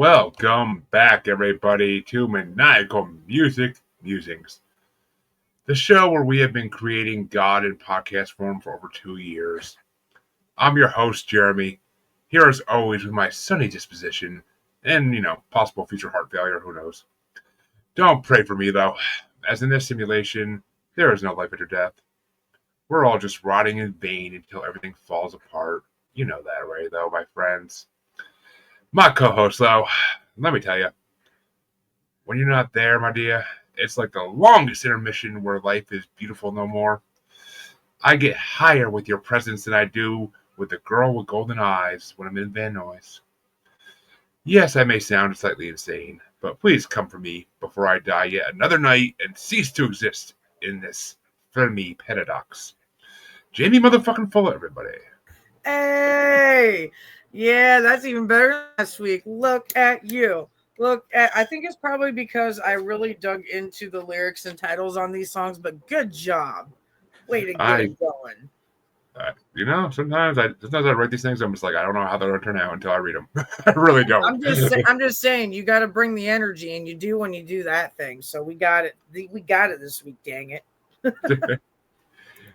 Welcome back, everybody, to Maniacal Music Musings, the show where we have been creating God in podcast form for over 2 years. I'm your host, Jeremy, here as always with my sunny disposition and, possible future heart failure, who knows. Don't pray for me, though, as in this simulation, there is no life after death. We're all just rotting in vain until everything falls apart. You know that, right, though, my friends? My co-host, though, let me tell you, when you're not there, my dear, it's like the longest intermission where life is beautiful no more. I get higher with your presence than I do with the girl with golden eyes when I'm in Van Nuys. Yes, I may sound slightly insane, but please come for me before I die yet another night and cease to exist in this Fermi paradox. Jamie motherfucking Fuller, everybody. Hey! Yeah, that's even better than last week. Look at you. I think it's probably because I really dug into the lyrics and titles on these songs, but good job. Way to get it going. Sometimes I write these things. I'm just like, I don't know how they're gonna turn out until I read them. I really don't. I'm just saying, you got to bring the energy, and you do when you do that thing. So we got it. We got it this week. Dang it.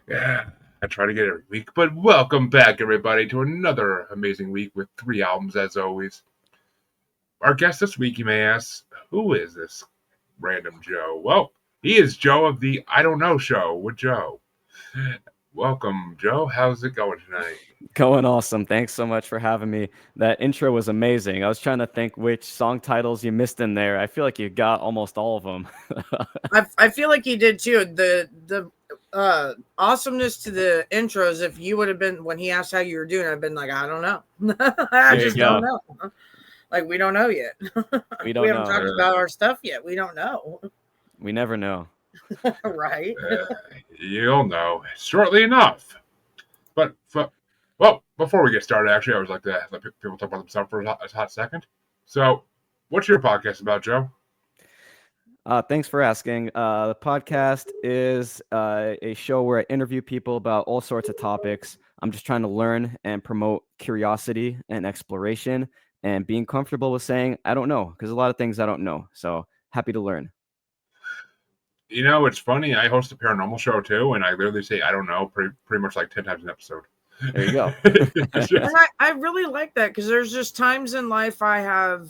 Yeah, I try to get it every week. But welcome back, everybody, to another amazing week with 3 albums, as always. Our guest this week, you may ask, who is this random Joe? Well, he is Joe of the I Don't Know Show with Joe. Welcome, Joe. How's it going tonight? Going awesome. Thanks so much for having me. That intro was amazing. I was trying to think which song titles you missed in there. I feel like you got almost all of them. I feel like you did too. The awesomeness to the intros. If you would have been when he asked how you were doing, I've been like, I don't know. I just don't know. Like, we don't know yet. We haven't talked about our stuff yet. We don't know. We never know. Right? You'll know shortly enough. But, before we get started, actually, I would like to let people talk about themselves for a hot second. So, what's your podcast about, Joe? Thanks for asking. The podcast is a show where I interview people about all sorts of topics. I'm just trying to learn and promote curiosity and exploration and being comfortable with saying, I don't know, because a lot of things I don't know. So happy to learn. It's funny. I host a paranormal show, too, and I literally say, I don't know, pretty much like 10 times an episode. There you go. And I really like that, because there's just times in life I have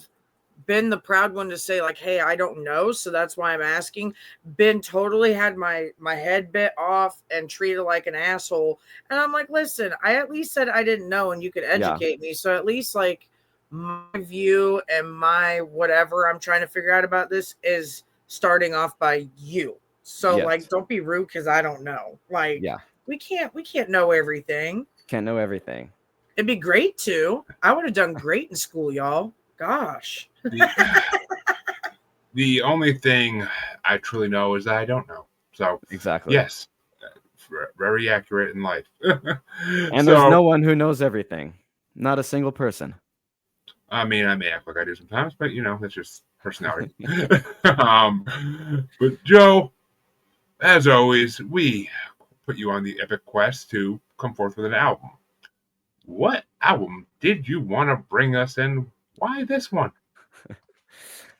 been the proud one to say, like, hey, I don't know, so that's why I'm asking. Been totally had my head bit off and treated like an asshole. And I'm like, listen, I at least said I didn't know, and you could educate me. So at least, like, my view and my whatever I'm trying to figure out about this is starting off by you. So like, don't be rude because I don't know. Like, we can't know everything. Can't know everything. It'd be great to. I would have done great in school, y'all. Gosh. The only thing I truly know is that I don't know. So exactly. Yes. Very accurate in life. And there's no one who knows everything. Not a single person. I mean, I may act like I do sometimes, but that's just personality. But Joe, as always, we put you on the epic quest to come forth with an album. What album did you want to bring us, and why this one?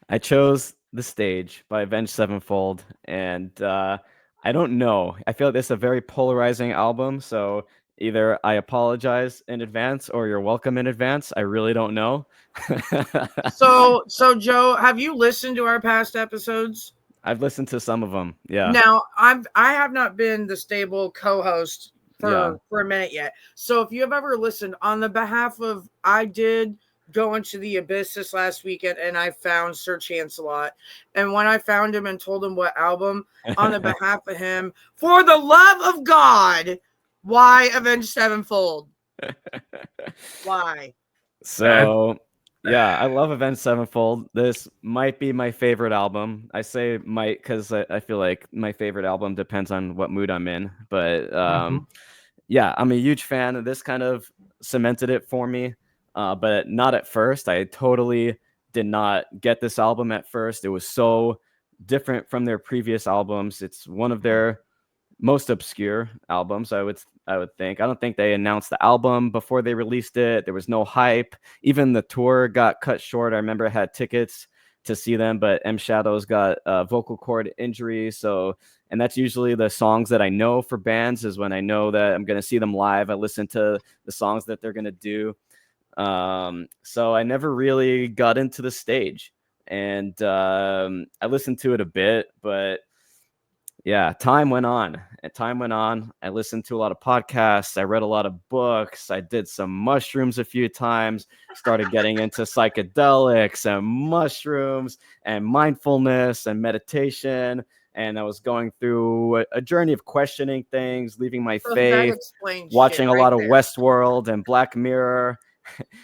I chose The Stage by Avenged Sevenfold, and I don't know. I feel like this is a very polarizing album, so either I apologize in advance or you're welcome in advance. I really don't know. So Joe, have you listened to our past episodes? I've listened to some of them. Yeah. Now, I have not been the stable co-host for a minute yet. So if you have ever listened on the behalf of, I did go into the abyss this last weekend and I found Sir Chancelot. And when I found him and told him what album, on the behalf of him, for the love of God, why Avenged Sevenfold? Why? So, yeah, I love Avenged Sevenfold. This might be my favorite album. I say might because I feel like my favorite album depends on what mood I'm in. But yeah, I'm a huge fan. This kind of cemented it for me, but not at first. I totally did not get this album at first. It was so different from their previous albums. It's one of their most obscure albums. I would think. I don't think they announced the album before they released it. There was no hype. Even the tour got cut short. I remember I had tickets to see them, but M Shadows got a vocal cord injury. So, and that's usually the songs that I know for bands, is when I know that I'm going to see them live. I listen to the songs that they're going to do. So I never really got into the stage, and I listened to it a bit, but yeah, time went on. And time went on. I listened to a lot of podcasts. I read a lot of books. I did some mushrooms a few times, started getting into psychedelics and mushrooms and mindfulness and meditation. And I was going through a journey of questioning things, leaving my So that faith, explains shit watching a right lot of there. Westworld and Black Mirror,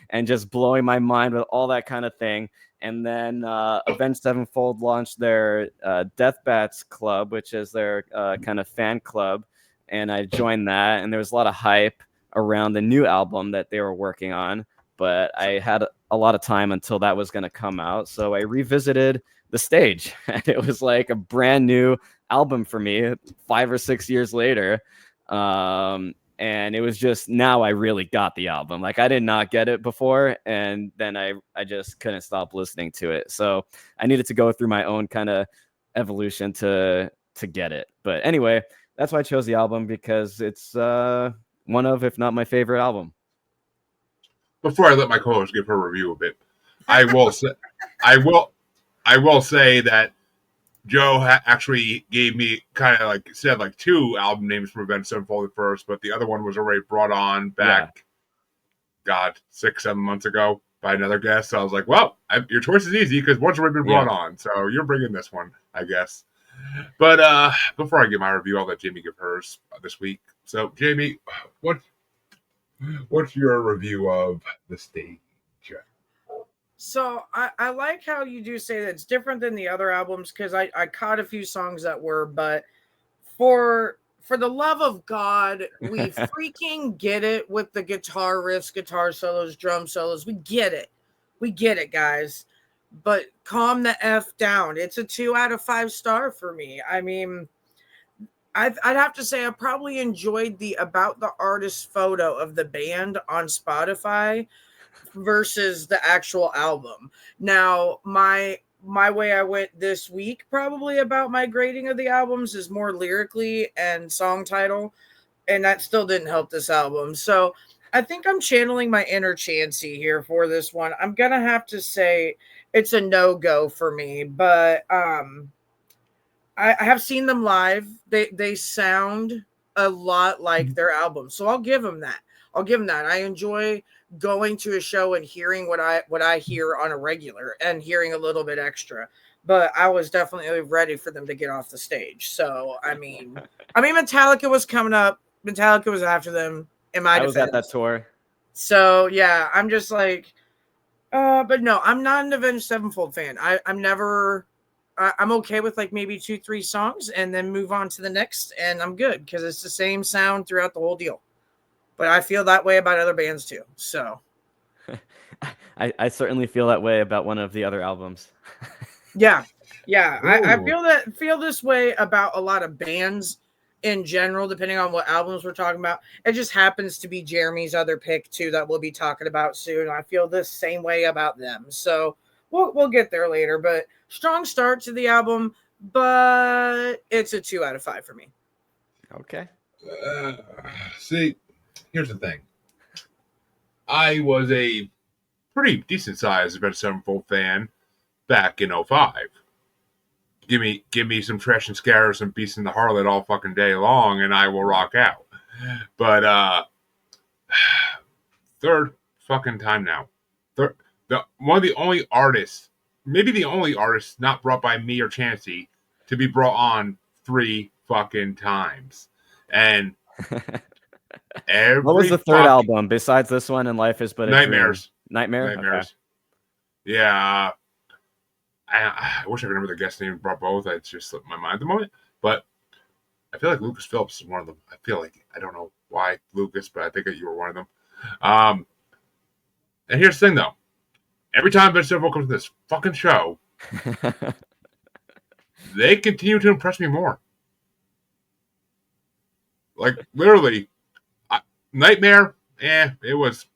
and just blowing my mind with all that kind of thing. And then Avenged Sevenfold launched their Death Bats Club, which is their kind of fan club. And I joined that. And there was a lot of hype around the new album that they were working on. But I had a lot of time until that was going to come out. So I revisited the stage. And it was like a brand new album for me 5 or 6 years later. And it was just, now I really got the album. Like, I did not get it before, and then I just couldn't stop listening to it. So I needed to go through my own kind of evolution to get it. But anyway, that's why I chose the album, because it's one of, if not my favorite album. Before I let my co-host give her review a bit, I will say, I will say that Joe actually gave me kind of like said like 2 album names from Avenged Sevenfold at first, but the other one was already brought on back, God, 6-7 months ago by another guest. So I was like, well, your choice is easy because one's already been brought on, so you're bringing this one, I guess. But before I give my review, I'll let Jamie give hers this week. So Jamie, what's your review of the stage? So I like how you do say that it's different than the other albums, because I caught a few songs that were, but for the love of God, we freaking get it with the guitar riffs, guitar solos, drum solos. We get it, guys. But calm the F down. It's a 2 out of 5 star for me. I mean, I'd have to say I probably enjoyed the about the artist photo of the band on Spotify versus the actual album. Now, my way I went this week probably about my grading of the albums is more lyrically and song title, and that still didn't help this album. So I think I'm channeling my inner Chansey here for this one. I'm gonna have to say it's a no-go for me, but I have seen them live. They sound a lot like their album, so I'll give them that. I enjoy going to a show and hearing what I hear on a regular and hearing a little bit extra. But I was definitely ready for them to get off the stage. So I mean, Metallica was coming up. Metallica was after them. In my I was defense. at that tour. So yeah, I'm just like, but no, I'm not an Avenged Sevenfold fan. I'm never. I'm okay with like maybe 2-3 songs and then move on to the next, and I'm good because it's the same sound throughout the whole deal. But I feel that way about other bands too. So I certainly feel that way about one of the other albums. yeah. I feel this way about a lot of bands in general, depending on what albums we're talking about. It just happens to be Jeremy's other pick too that we'll be talking about soon. I feel this same way about them. So we'll get there later. But strong start to the album, but it's a 2 out of 5 for me. Okay. See, here's the thing. I was a pretty decent sized Avenged Sevenfold fan back in 05. Give me some Trash and Scare, some Beast in the Harlot all fucking day long, and I will rock out. But third fucking time now. One of the only artists, maybe the only artist not brought by me or Chansey to be brought on 3 fucking times. And what was the third album besides this one and Life Is But a Nightmares. Dream? Nightmares? Okay. Yeah. I wish I could remember the guest name brought both. It's just slipped my mind at the moment. But I feel like Lucas Phillips is one of them. I feel like, I don't know why Lucas, but I think that you were one of them. And here's the thing, though. Every time Avenged Sevenfold comes to this fucking show, they continue to impress me more. Like literally, Nightmare. It was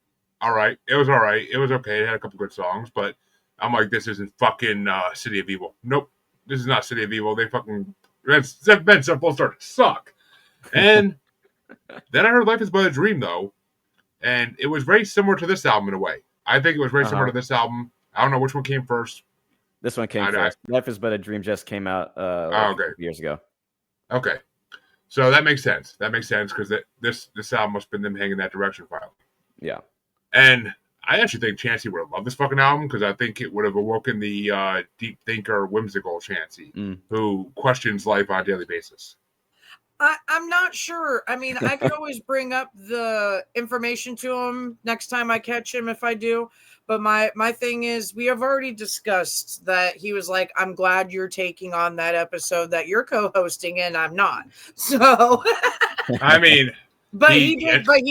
all right. It was all right. It was okay. It had a couple good songs, but I'm like, this isn't fucking City of Evil. Nope, this is not City of Evil. They fucking Ben Simple started to suck. And then I heard Life Is But a Dream though, and it was very similar to this album in a way. I think it was very similar to this album. I don't know which one came first. This one came first. Life Is But a Dream just came out a few years ago. Okay. So that makes sense. That makes sense because this album must have been them hanging that direction finally. Yeah. And I actually think Chansey would have loved this fucking album because I think it would have awoken the deep thinker, whimsical Chansey who questions life on a daily basis. I'm not sure. I mean, I could always bring up the information to him next time I catch him if I do. But my thing is, we have already discussed that he was like, I'm glad you're taking on that episode that you're co-hosting and I'm not. So, I mean, but he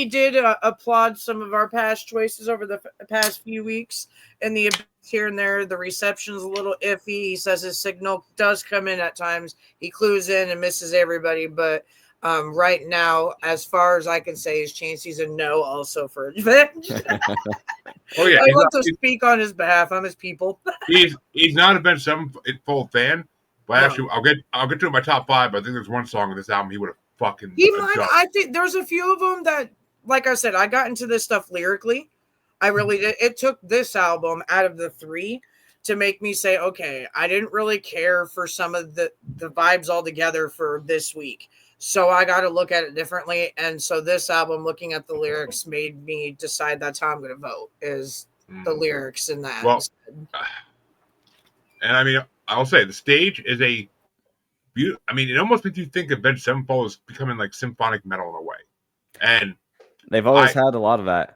did applaud some of our past choices over the past few weeks. And the here and there, the reception's a little iffy. He says his signal does come in at times. He clues in and misses everybody. But right now, as far as I can say, is Chansey's a no also for Avenged. Oh yeah, I want to speak on his behalf. I'm his people. he's not a Avenged Sevenfold fan, but actually, I'll get to my top 5. But I think there's one song in this album he would have fucking. I think there's a few of them that, like I said, I got into this stuff lyrically. I really did. It took this album out of the 3 to make me say, okay, I didn't really care for some of the vibes altogether for this week. So I got to look at it differently. And so this album, looking at the lyrics, made me decide that's how I'm going to vote, is the lyrics in that. Well, and I mean, I'll say the stage is a beautiful. I mean, it almost makes you think of Avenged Sevenfold as becoming like symphonic metal in a way. And they've always had a lot of that.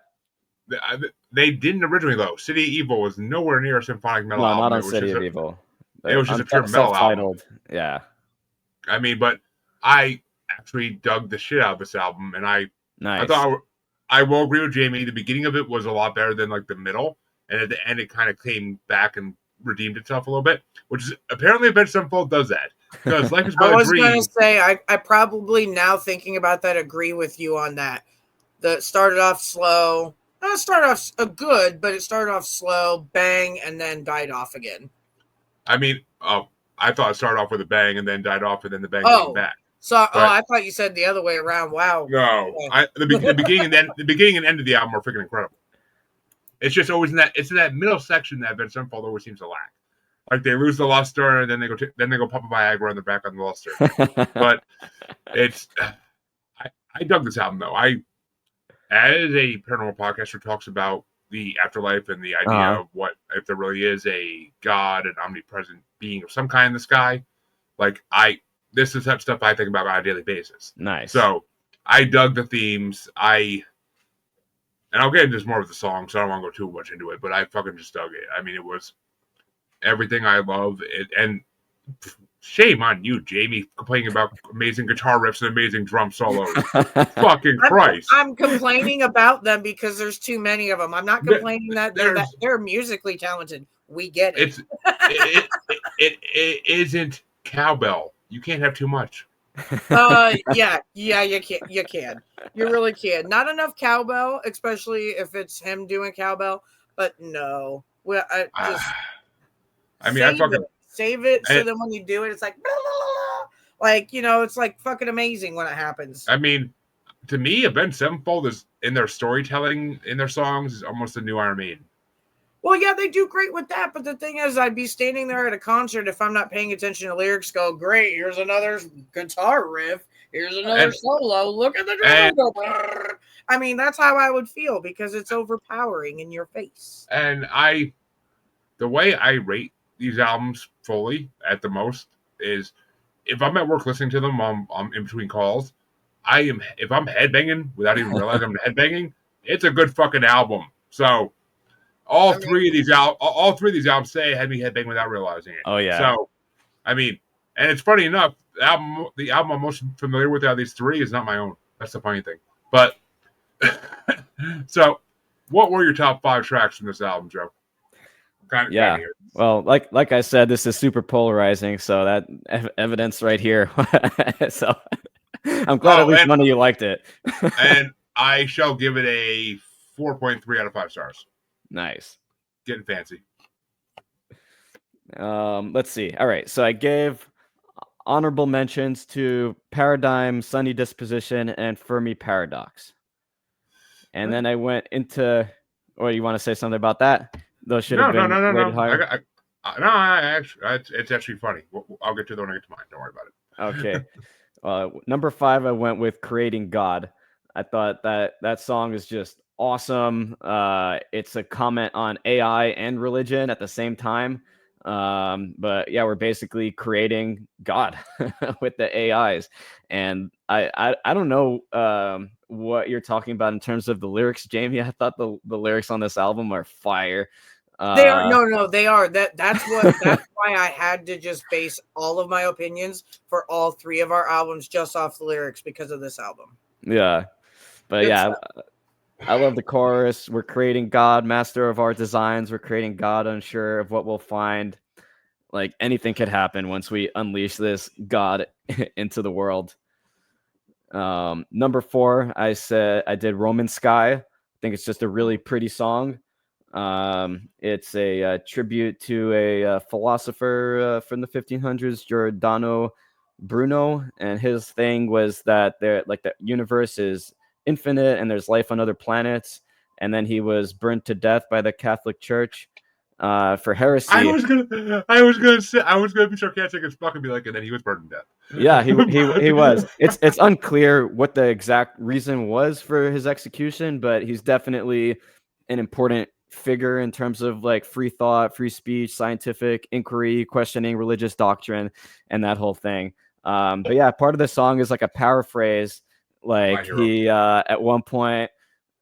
They didn't originally, though. City of Evil was nowhere near a symphonic metal album. Not on City of Evil. It was just a pure metal album. Yeah. I mean, but I actually dug the shit out of this album, and I thought I will agree with Jamie. The beginning of it was a lot better than like the middle, and at the end it kind of came back and redeemed itself a little bit, which is apparently Avenged Sevenfold does that. Because Life Is But a Dream. I was going to say, I probably now thinking about that agree with you on that. That started off slow. It started off good, but it started off slow, bang, and then died off again. I mean, I thought it started off with a bang and then died off, and then the bang came back. So, I thought you said the other way around. Wow. No, the beginning and end of the album are freaking incredible. It's just always in that middle section that Avenged Sevenfold always seems to lack. Like they lose the luster, and then they go pop a Viagra on the back on the luster. But it's I dug this album though. As a paranormal podcaster talks about the afterlife and the idea of what if there really is a God, an omnipresent being of some kind in the sky. Like this is such stuff I think about on a daily basis. Nice. So I dug the themes. And I'll get into more of the song, so I don't want to go too much into it, but I fucking just dug it. I mean, it was everything I love. And shame on you, Jamie, complaining about amazing guitar riffs and amazing drum solos. Fucking Christ. I'm complaining about them because there's too many of them. I'm not complaining that they're musically talented. We get it. It isn't cowbell. You can't have too much. Yeah, you can. You really can. Not enough cowbell, especially if it's him doing cowbell. But no, well, save it so that when you do it, it's like, blah, blah, blah. Like it's like fucking amazing when it happens. I mean, to me, Avenged Sevenfold is in their storytelling in their songs is almost a new Iron Maiden. Well, yeah, they do great with that, but the thing is, I'd be standing there at a concert if I'm not paying attention to lyrics. Go, great, here's another guitar riff. Here's another solo. Look at the drum. I mean, that's how I would feel because it's overpowering in your face. And the way I rate these albums fully at the most is if I'm at work listening to them, I'm in between calls. If I'm headbanging without even realizing I'm headbanging, it's a good fucking album. So. All three of these albums say had me headbang without realizing it. Oh yeah. So, I mean, and it's funny enough, the album I'm most familiar with out of these 3 is not my own. That's the funny thing. But so, what were your top 5 tracks from this album, Joe? Well, like I said, this is super polarizing. So that evidence right here. So I'm glad at least one of you liked it. And I shall give it a 4.3 out of 5 stars. Nice. Getting fancy. Let's see. All right. So I gave honorable mentions to Paradigm, Sunny Disposition, and Fermi Paradox. And then I went into, or you want to say something about that? Those should have been rated higher. It's actually funny. I'll get to that when I get to mine. Don't worry about it. Okay. Number 5, I went with Creating God. I thought that song is just awesome. It's a comment on AI and religion at the same time. But yeah, we're basically creating God with the AIs. And I don't know what you're talking about in terms of the lyrics, Jamie. I thought the lyrics on this album are fire. They are no, they are. That's why I had to just base all of my opinions for all 3 of our albums just off the lyrics because of this album. Yeah. But yeah, I love the chorus. We're creating God, master of our designs. We're creating God, unsure of what we'll find. Like anything could happen once we unleash this God into the world. Number 4, I said I did Roman Sky. I think it's just a really pretty song. It's a tribute to a philosopher from the 1500s, Giordano Bruno, and his thing was that the universe is infinite and there's life on other planets, and then he was burned to death by the Catholic Church for heresy. I was gonna be sarcastic as fuck and be like, and then he was burned to death. Yeah, he was. It's unclear what the exact reason was for his execution, but he's definitely an important figure in terms of like free thought, free speech, scientific inquiry, questioning religious doctrine, and that whole thing. But yeah, part of the song is like a paraphrase. Like he at one point,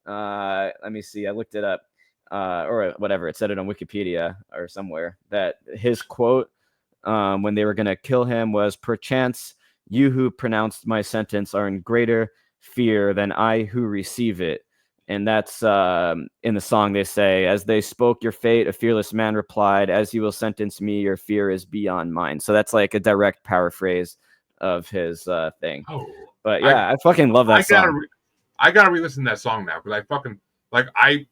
let me see, I looked it up, or whatever, it said it on Wikipedia or somewhere, that his quote when they were going to kill him was, "Perchance you who pronounced my sentence are in greater fear than I who receive it." And that's in the song they say, "As they spoke your fate, a fearless man replied, as you will sentence me, your fear is beyond mine." So that's like a direct paraphrase of his thing. Oh, but yeah, I fucking love that song. I gotta re-listen to that song now because I fucking I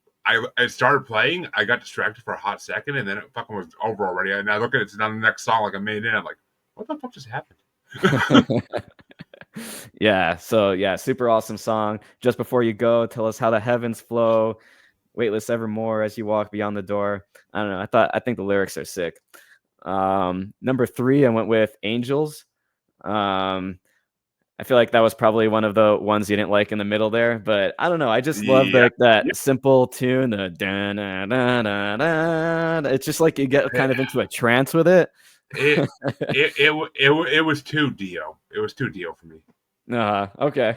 started playing, I got distracted for a hot second, and then it fucking was over already. And I look at it's on the next song like a minute in, I'm like, what the fuck just happened? Yeah, so yeah, super awesome song. Just before you go, tell us how the heavens flow, weightless evermore as you walk beyond the door. I don't know. I think the lyrics are sick. Number 3, I went with Angels. I feel like that was probably one of the ones you didn't like in the middle there, but I don't know. I just love that simple tune. The da, da, da, da, da. It's just like you get kind of into a trance with it. It was too Dio. It was too Dio for me. Okay.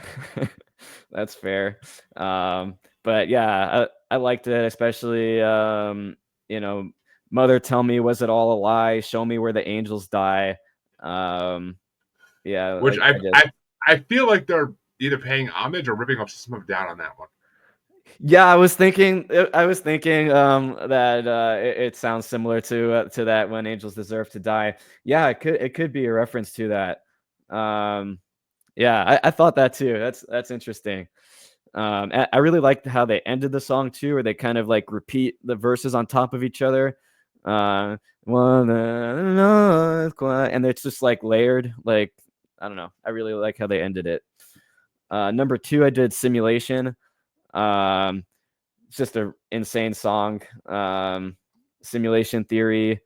That's fair. But yeah, I liked it, especially Mother, tell me, was it all a lie? Show me where the angels die. Yeah, which I feel like they're either paying homage or ripping off System of a Down on that one. Yeah, I was thinking that it sounds similar to that, When Angels Deserve to Die. Yeah, it could be a reference to that. Yeah, I thought that too. That's interesting. I really liked how they ended the song too, where they kind of like repeat the verses on top of each other. And it's just like layered. Like, I don't know. I really like how they ended it. Number 2, I did Simulation. It's just an insane song. Simulation theory.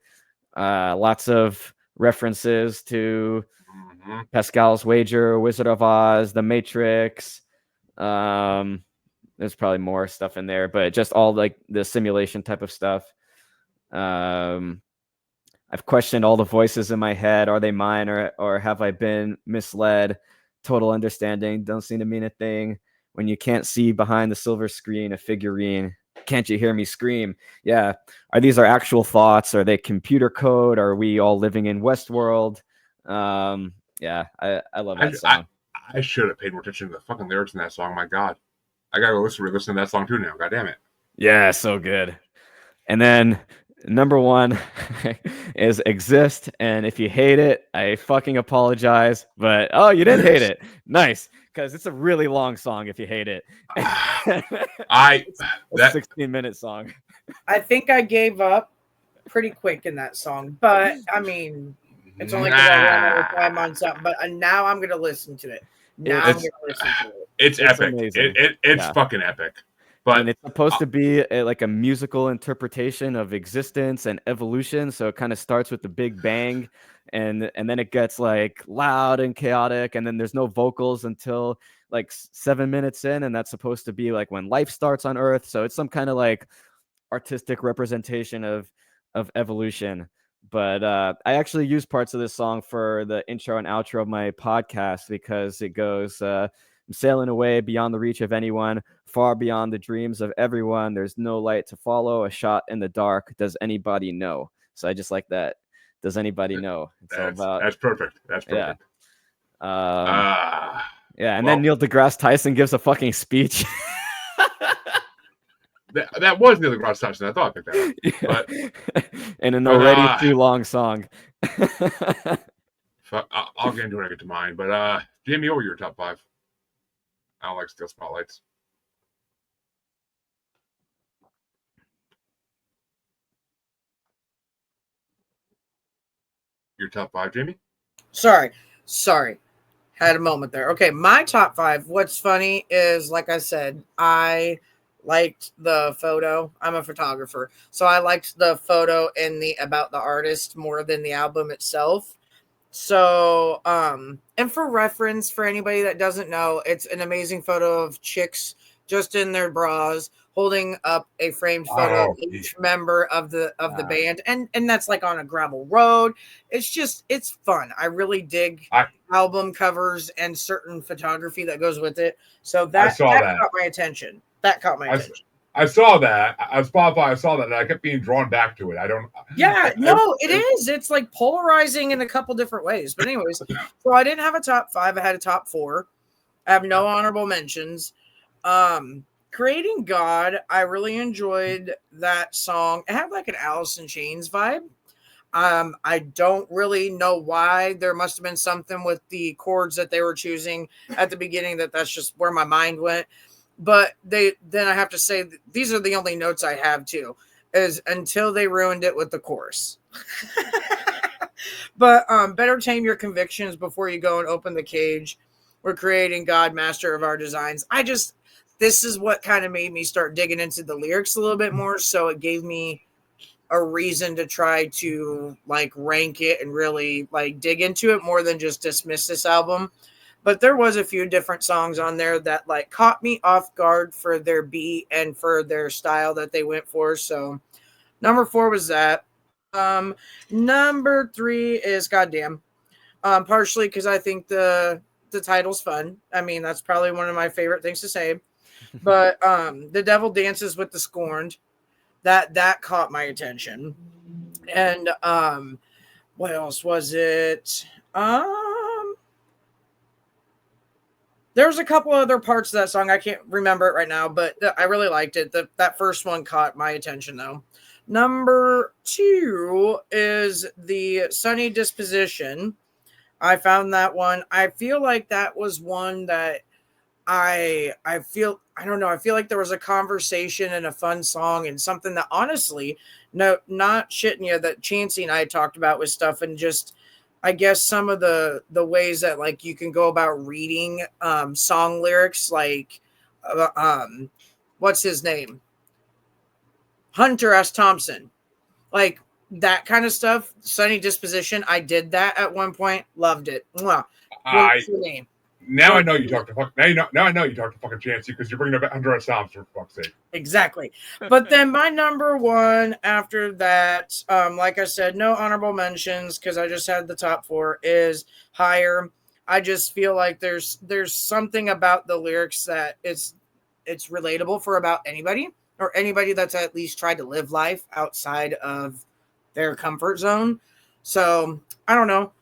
Lots of references to Pascal's Wager, Wizard of Oz, The Matrix. There's probably more stuff in there, but just all like the simulation type of stuff. I've questioned all the voices in my head. Are they mine or have I been misled? Total understanding don't seem to mean a thing. When you can't see behind the silver screen a figurine, can't you hear me scream? Yeah. Are these our actual thoughts? Are they computer code? Are we all living in Westworld? Yeah, I love that song. I should have paid more attention to the fucking lyrics in that song. My God. I gotta re-listen to that song too now. God damn it. Yeah, so good. And then number one is Exist, and if you hate it, I fucking apologize. But oh, you didn't hate it, nice, because it's a really long song. If you hate it, it's a 16-minute song. I think I gave up pretty quick in that song, but I mean, it's only because I ran out of time on something. But now I'm gonna listen to it. Now I'm gonna listen to it. It's epic. Amazing. It's fucking epic. But and it's supposed to be like a musical interpretation of existence and evolution. So it kind of starts with the Big Bang, and then it gets like loud and chaotic, and then there's no vocals until like 7 minutes in, and that's supposed to be like when life starts on Earth. So it's some kind of like artistic representation of evolution. But I actually use parts of this song for the intro and outro of my podcast because it goes, I'm sailing away beyond the reach of anyone, far beyond the dreams of everyone. There's no light to follow, a shot in the dark. Does anybody know? So I just like that. Does anybody know? That's perfect. That's perfect. Yeah. And then Neil deGrasse Tyson gives a fucking speech. That was Neil deGrasse Tyson. I thought I picked that up. But, in an already too long song. I'll get into it when I get to mine. But Jamie, over your top 5. I don't like steel spotlights. Your top 5, Jamie? Sorry. Had a moment there. Okay, my top 5. What's funny is, like I said, I liked the photo. I'm a photographer, so I liked the photo and the about the artist more than the album itself. So, and for reference, for anybody that doesn't know, it's an amazing photo of chicks just in their bras holding up a framed photo of each member of the band, and that's like on a gravel road. It's fun. I really dig album covers and certain photography that goes with it. So that caught my attention. That caught my attention. I saw that on Spotify. I saw that, and I kept being drawn back to it. It is. It's like polarizing in a couple different ways. But anyways, so I didn't have a top 5. I had a top 4. I have no honorable mentions. Creating God, I really enjoyed that song. It had like an Alice in Chains vibe. I don't really know why. There must have been something with the chords that they were choosing at the beginning that's just where my mind went. But then I have to say these are the only notes I have too, is until they ruined it with the chorus. But better tame your convictions before you go and open the cage. We're creating God, master of our designs. This is what kind of made me start digging into the lyrics a little bit more. So it gave me a reason to try to like rank it and really like dig into it more than just dismiss this album. But there was a few different songs on there that like caught me off guard for their beat and for their style that they went for. So number 4 was that. Number 3 is Goddamn. Partially because I think the title's fun. I mean, that's probably one of my favorite things to say. But The Devil Dances with the Scorned, that caught my attention. And what else was it? There's a couple other parts of that song. I can't remember it right now, but I really liked it. That first one caught my attention, though. Number 2 is the Sunny Disposition. I found that one. I feel like that was one that I feel like there was a conversation and a fun song and something that honestly, no, not shitting you, that Chancey and I talked about with stuff, and just I guess some of the ways that like you can go about reading song lyrics, like what's his name? Hunter S. Thompson. Like that kind of stuff. Sunny Disposition. I did that at one point. Loved it. What's your name? Now I know you talk to fucking Chancey because you're bringing up Hunter S. Thompson for fuck's sake. Exactly. But then my number 1 after that, like I said, no honorable mentions because I just had the top 4, is Higher. I just feel like there's something about the lyrics that it's relatable for about anybody, or anybody that's at least tried to live life outside of their comfort zone. So I don't know.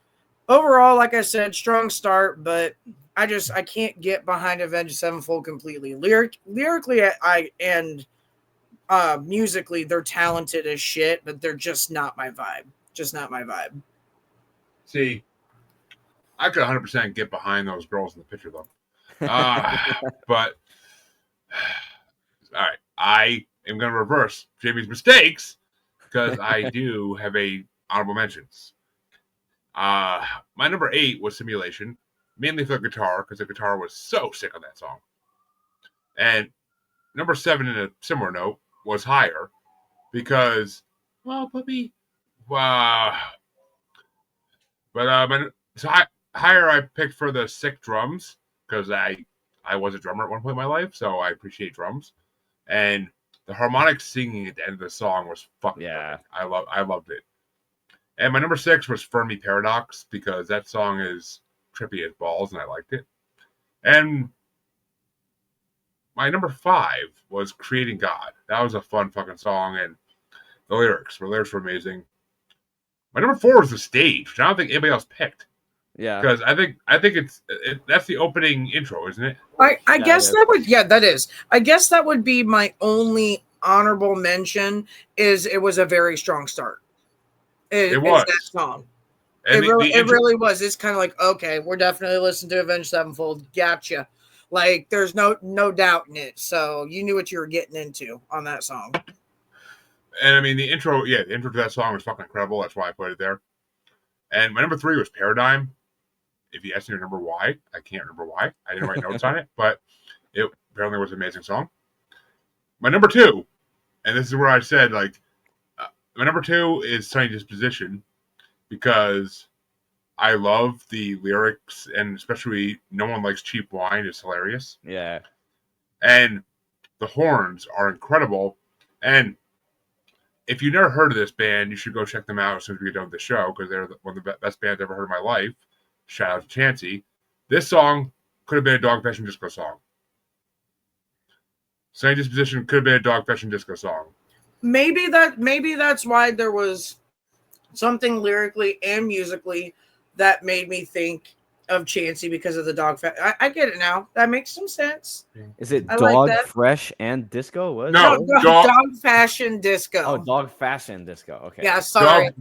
Overall, like I said, strong start, but I can't get behind Avenged Sevenfold completely. Lyrically, and musically, they're talented as shit, but they're just not my vibe. Just not my vibe. See, I could 100% get behind those girls in the picture, though. But, all right, I am going to reverse Jamie's mistakes because I do have a honorable mentions. My number 8 was Simulation, mainly for the guitar, because the guitar was so sick on that song. And number 7, in a similar note, was Higher, because, well, puppy, Higher I picked for the sick drums, because I was a drummer at one point in my life, so I appreciate drums. And the harmonic singing at the end of the song was fucking perfect. I loved it. And my number 6 was Fermi Paradox, because that song is trippy as balls, and I liked it. And my number 5 was Creating God. That was a fun fucking song, and the lyrics were amazing. My number 4 was The Stage, which I don't think anybody else picked. Yeah, because I think that's the opening intro, isn't it? I guess that would that is. I guess that would be my only honorable mention. Is it was a very strong start. It was that song. And it really was. It's kind of like, okay, we're definitely listening to Avenged Sevenfold. Gotcha. Like there's no doubt in it. So you knew what you were getting into on that song. And I mean the intro to that song was fucking incredible. That's why I put it there. And my number 3 was Paradigm. If you ask me to remember why, I can't remember why. I didn't write notes on it, but it apparently was an amazing song. My number 2, and this is where I said, like, my number 2 is Sunny Disposition, because I love the lyrics, and especially No One Likes Cheap Wine is hilarious. Yeah. And the horns are incredible. And if you've never heard of this band, you should go check them out as soon as we get done with the show, because they're one of the best bands I've ever heard in my life. Shout out to Chansey. This song could have been a Dog Fashion Disco song. Sunny Disposition could have been a Dog Fashion Disco song. Maybe that's why there was something lyrically and musically that made me think of Chansey because of the dog. I get it now. That makes some sense. Is it Dog Fresh and Disco? What? No, Dog Fashion Disco. Oh, Dog Fashion Disco. Okay. Yeah, sorry.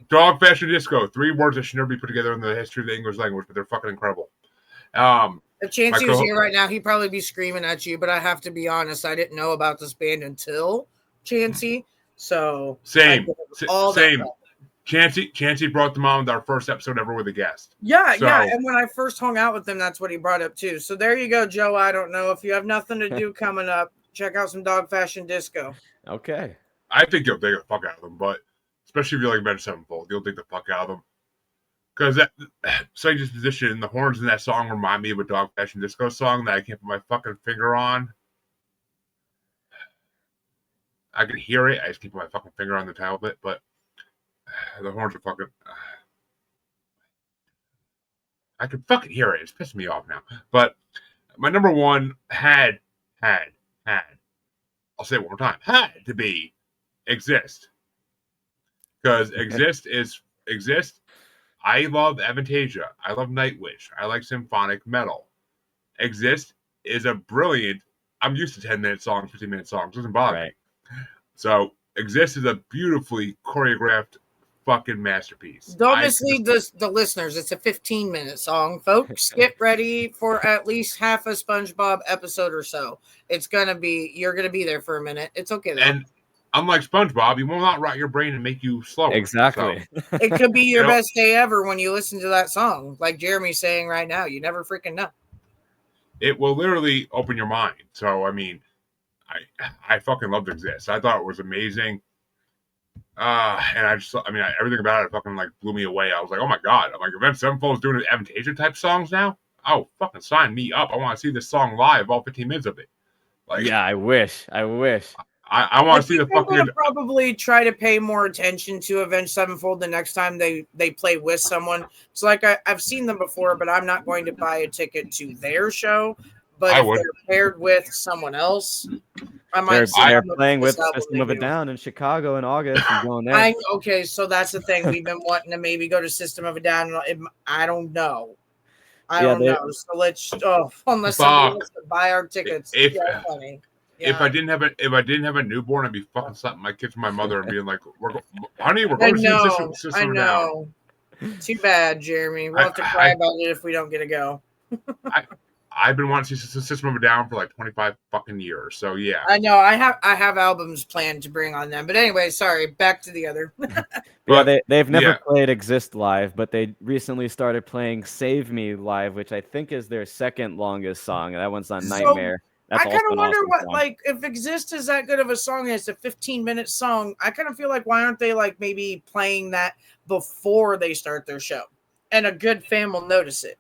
Dog Fashion Disco. 3 words that should never be put together in the history of the English language, but they're fucking incredible. If Chansey was here right now, he'd probably be screaming at you, but I have to be honest, I didn't know about this band until Chansey. So same. Chansey brought them on with our first episode ever with a guest. Yeah. And when I first hung out with him, that's what he brought up too. So there you go, Joe. I don't know if you have nothing to do coming up. Check out some Dog Fashion Disco. Okay. I think you'll dig the fuck out of them, but especially if you like Avenged Sevenfold, you'll dig the fuck out of them. Because that Sunny Disposition, the horns in that song remind me of a Dog Fashion Disco song that I can't put my fucking finger on. I can hear it. I just can't put my fucking finger on the title of it, but the horns are fucking. I can fucking hear it. It's pissing me off now. But my number 1 had. I'll say it one more time. Had to be Exist. Because Exist. I love Avantasia. I love Nightwish. I like symphonic metal. Exist is a brilliant. I'm used to 10-minute songs, 15-minute songs. It doesn't bother me. So Exist is a beautifully choreographed fucking masterpiece. Don't mislead the listeners. It's a 15-minute song, folks. Get ready for at least half a SpongeBob episode or so. You're gonna be there for a minute. It's okay though. And unlike SpongeBob, he will not rot your brain and make you slower. Exactly. So, it could be your best day ever when you listen to that song. Like Jeremy's saying right now, you never freaking know. It will literally open your mind. So, I mean, I fucking loved Exist. I thought it was amazing. And everything about it fucking like blew me away. I was like, oh my God. I'm like, Avenged Sevenfold is doing Avantasia type songs now? Oh, fucking sign me up. I want to see this song live, all 15 minutes of it. Like, yeah, I wish. I want to see the fucking. I'm gonna probably try to pay more attention to Avenged Sevenfold the next time they play with someone. It's like I've seen them before, but I'm not going to buy a ticket to their show. But if they're paired with someone else, I might. They're playing with System of a Down in Chicago in August. I'm going there. Okay, so that's the thing. We've been wanting to maybe go to System of a Down. I don't know. I don't know. So let's unless somebody wants to buy our tickets. Funny. if I didn't have a newborn, I'd be fucking slapping my kids from my mother and being like, honey, we're going to see System I of a Down." know. Too bad, Jeremy. We'll I, have to cry I, about it if we don't get to go. I've been wanting to see System of a Down for like 25 fucking years. So yeah. I know. I have albums planned to bring on them. But anyway, sorry. Back to the other. They've never played Exist live, but they recently started playing Save Me live, which I think is their second longest song. That one's on Nightmare. That's I kind of wonder awesome what song. like if Exist is that good of a song and it's a 15-minute song. I kind of feel like why aren't they like maybe playing that before they start their show, and a good fan will notice it.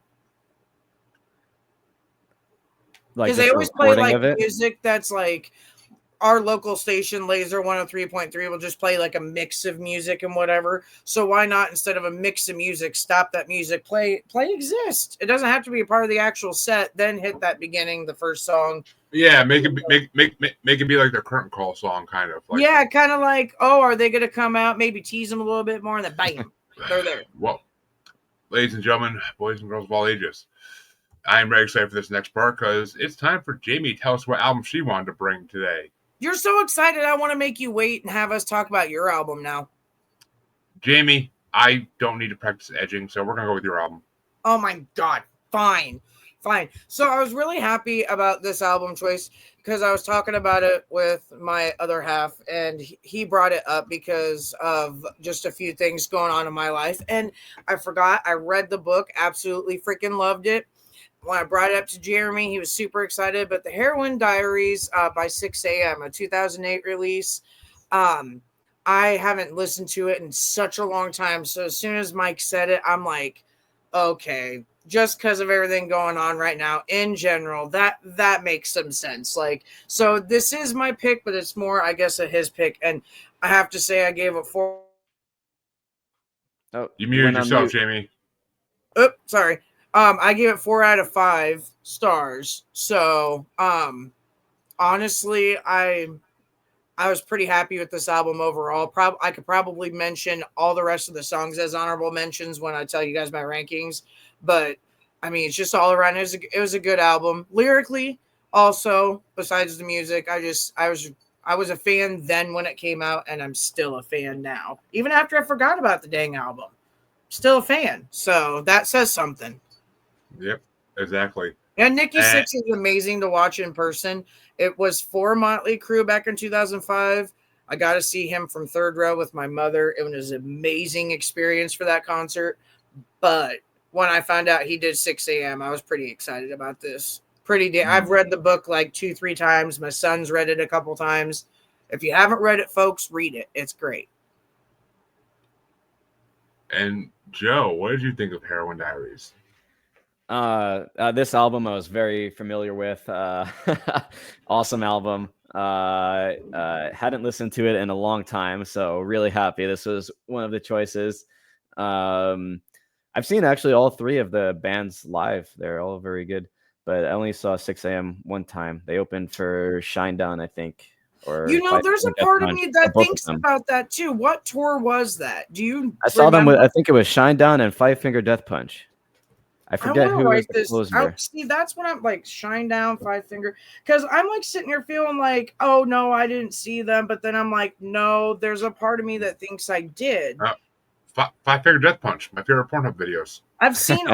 Because they always play like music that's like our local station, Laser 103.3, will just play like a mix of music and whatever. So why not, instead of a mix of music, stop that music, play Exist. It doesn't have to be a part of the actual set. Then hit that beginning, the first song. Yeah, make it be like their current call song, kind of. Like, yeah, kind of like, oh, are they going to come out? Maybe tease them a little bit more, and then bam, they're there. Well, ladies and gentlemen, boys and girls of all ages, I am very excited for this next part because it's time for Jamie to tell us what album she wanted to bring today. You're so excited. I want to make you wait and have us talk about your album now. Jamie, I don't need to practice edging, so we're going to go with your album. Oh my God. Fine. So I was really happy about this album choice because I was talking about it with my other half, and he brought it up because of just a few things going on in my life. And I forgot, I read the book, absolutely freaking loved it. When I brought it up to Jeremy, he was super excited. But the Heroin Diaries by 6 a.m., a 2008 release, I haven't listened to it in such a long time. So as soon as Mike said it, I'm like, okay, just because of everything going on right now in general, that makes some sense. Like, so this is my pick, but it's more, I guess, his pick. And I have to say, I gave it 4. Oh, you muted yourself, Jamie. Oops, sorry. I gave it 4 out of 5 stars. So, honestly, I was pretty happy with this album overall. I could probably mention all the rest of the songs as honorable mentions when I tell you guys my rankings. But, I mean, it's just all around. It was a good album. Lyrically, also, besides the music, I was a fan then when it came out, and I'm still a fan now. Even after I forgot about the dang album. Still a fan. So, that says something. Yep, exactly. And Nikki Sixx is amazing to watch in person. It was for Motley Crue back in 2005. I got to see him from third row with my mother. It was an amazing experience for that concert. But when I found out he did 6 a.m., I was pretty excited about this. I've read the book like 2-3 times. My son's read it a couple times. If you haven't read it, folks, read it. It's great. And Joe, what did you think of Heroin Diaries? This album I was very familiar with. Awesome album. Hadn't listened to it in a long time, so really happy. This was one of the choices. I've seen actually all 3 of the bands live. They're all very good, but I only saw 6 a.m. one time. They opened for Shinedown, I think. Or there's a part of me that thinks about that too. What tour was that? Do you? I saw them with, I think it was Shinedown and Five Finger Death Punch. I forget who was the closer. See, that's when I'm like Shinedown, Five Finger, because I'm like sitting here feeling like, oh no, I didn't see them, but then I'm like, no, there's a part of me that thinks I did. Five Finger Death Punch, my favorite Pornhub videos. I've seen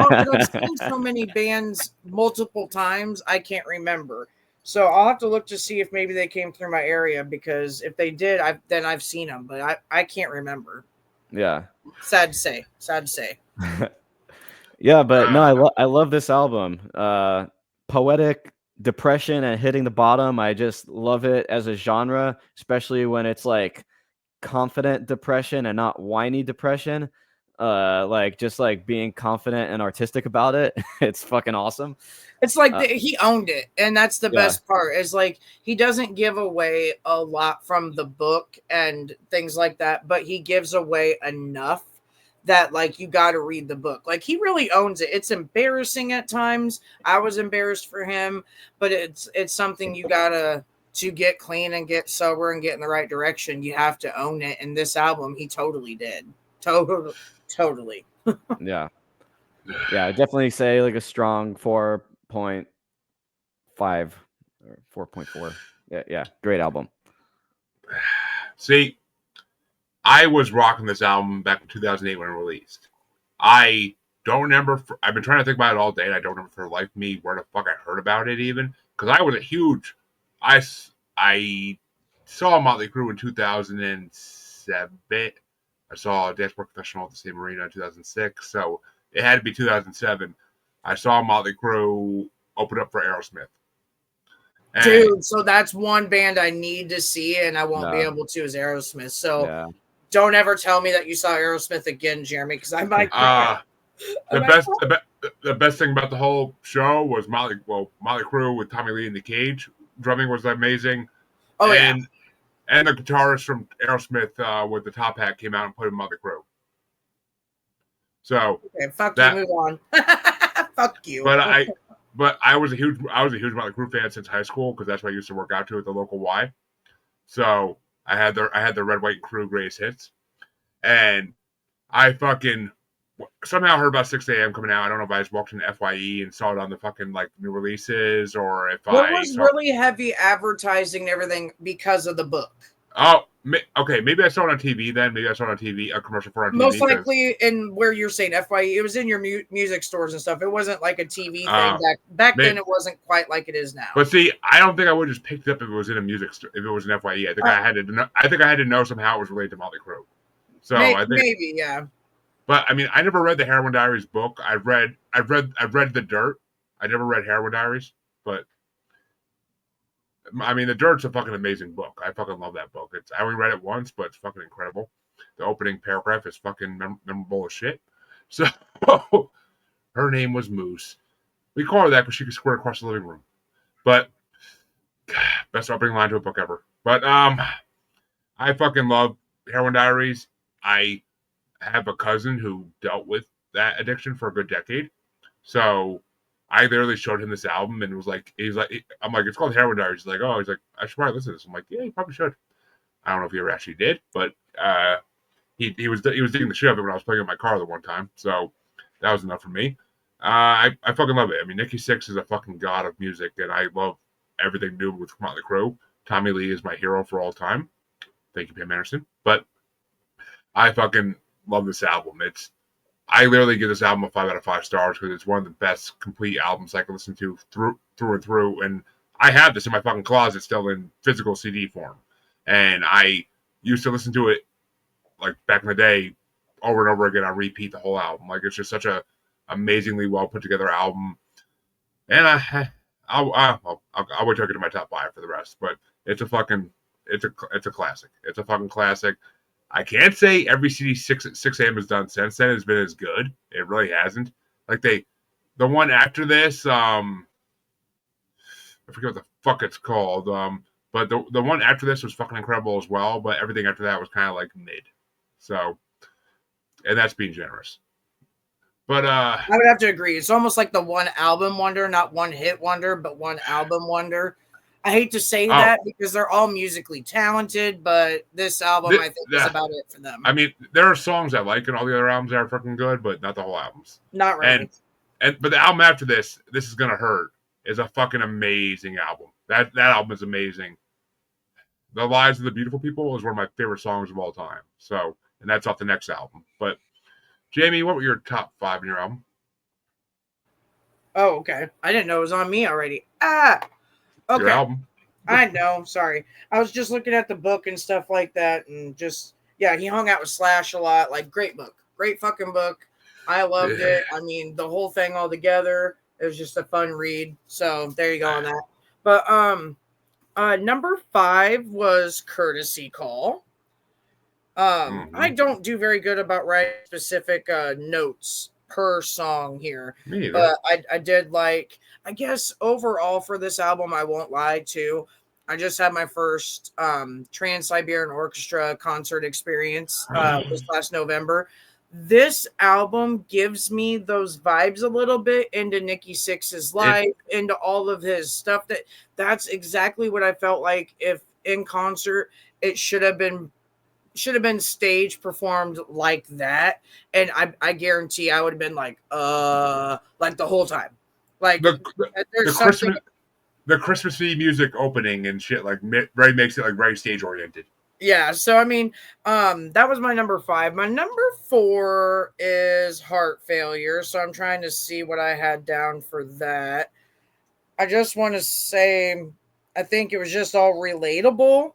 so many bands multiple times, I can't remember. So I'll have to look to see if maybe they came through my area, because if they did, I've seen them, but I can't remember. Yeah. Sad to say. Yeah, but no, I love this album. Poetic depression and hitting the bottom. I just love it as a genre, especially when it's like confident depression and not whiny depression. Like just like being confident and artistic about it. It's fucking awesome. It's like he owned it, and that's the best part. Is like he doesn't give away a lot from the book and things like that, but he gives away enough that like you got to read the book. Like he really owns it. It's embarrassing at times. I was embarrassed for him, but it's something you gotta to get clean and get sober and get in the right direction. You have to own it. And this album, he totally did. Totally. Yeah. I definitely say like a strong 4.5 or 4.4. Yeah, great album. See, I was rocking this album back in 2008 when it released. I don't remember. I've been trying to think about it all day, and I don't remember for the life of me where the fuck I heard about it even. Because I was a huge. I saw Motley Crue in 2007. I saw Dance More Professional at the same arena in 2006. So it had to be 2007. I saw Motley Crue open up for Aerosmith. Dude, so that's one band I need to see, and I won't be Yeah. able to is Aerosmith. So Yeah. don't ever tell me that you saw Aerosmith again, Jeremy, because I might cry. The best thing about the whole show was Motley Crue with Tommy Lee in the cage. Drumming was amazing. Oh, and the guitarist from Aerosmith with the top hat came out and put in Motley Crue. So okay, fuck you, move on. Fuck you. But I was a huge Motley Crue fan since high school because that's what I used to work out to at the local Y. So I had the red, white, and crew greatest hits, and I fucking somehow heard about 6 a.m. coming out. I don't know if I just walked into FYE and saw it on the fucking like new releases or if what was really heavy advertising and everything because of the book. Oh, okay. Maybe I saw it on TV then. Maybe I saw it on TV, a commercial for it on TV. Most likely in where you're saying FYE, it was in your music stores and stuff. It wasn't like a TV thing. Back then, it wasn't quite like it is now. But see, I don't think I would have just picked it up if it was in a music store, if it was an FYE. I think I had to know somehow it was related to Motley Crue. So I think maybe, yeah. But I mean, I never read the Heroin Diaries book. I've read The Dirt. I never read Heroin Diaries, but I mean, The Dirt's a fucking amazing book. I fucking love that book. I only read it once, but it's fucking incredible. The opening paragraph is fucking memorable as shit. So, her name was Moose. We call her that because she could square across the living room. But, best opening line to a book ever. But, I fucking love Heroin Diaries. I have a cousin who dealt with that addiction for a good decade. So, I literally showed him this album and was like, I'm like, it's called Heroin Diaries. He's like, oh, I should probably listen to this. I'm like, yeah, you probably should. I don't know if he ever actually did, but he was digging the shit out of it when I was playing in my car the one time. So that was enough for me. I fucking love it. I mean, Nikki Sixx is a fucking god of music, and I love everything to do with Motley Crue. Tommy Lee is my hero for all time. Thank you, Pam Anderson. But I fucking love this album. I literally give this album a 5 out of 5 stars because it's one of the best complete albums I can listen to through and through. And I have this in my fucking closet still in physical CD form. And I used to listen to it like back in the day over and over again on repeat the whole album. Like it's just such a amazingly well put together album. And I'll wait till I get to my top 5 for the rest. But it's a classic. It's a fucking classic. I can't say every CD 6 a.m. has done since then has been as good. It really hasn't. Like the one after this, I forget what the fuck it's called. But the one after this was fucking incredible as well. But everything after that was kind of like mid. So, and that's being generous. But I would have to agree. It's almost like the one album wonder, not one hit wonder, but one album wonder. I hate to say that because they're all musically talented, but this album, I think, is about it for them. I mean, there are songs I like and all the other albums that are fucking good, but not the whole albums. Not really. But the album after this is Gonna Hurt, is a fucking amazing album. That album is amazing. The Lives of the Beautiful People is one of my favorite songs of all time. So, and that's off the next album. But, Jamie, what were your top 5 in your album? Oh, okay. I didn't know it was on me already. Okay. Your album. I know. Sorry. I was just looking at the book and stuff like that. And just, yeah, he hung out with Slash a lot. Like, great book. Great fucking book. I loved it. I mean, the whole thing all together. It was just a fun read. So there you go on that. But number 5 was Courtesy Call. I don't do very good about writing specific notes per song here. Me either. But I did like, I guess overall for this album, I won't lie to, I just had my first Trans-Siberian Orchestra concert experience this last November. This album gives me those vibes a little bit into Nikki Sixx's life, into all of his stuff. That's exactly what I felt like if in concert it should have been stage performed like that. And I guarantee I would have been like the whole time. Like there's something. the Christmassy music opening and shit like very makes it like very stage oriented. Yeah, so I mean, that was my number 5. My number 4 is Heart Failure, so I'm trying to see what I had down for that. I just want to say, I think it was just all relatable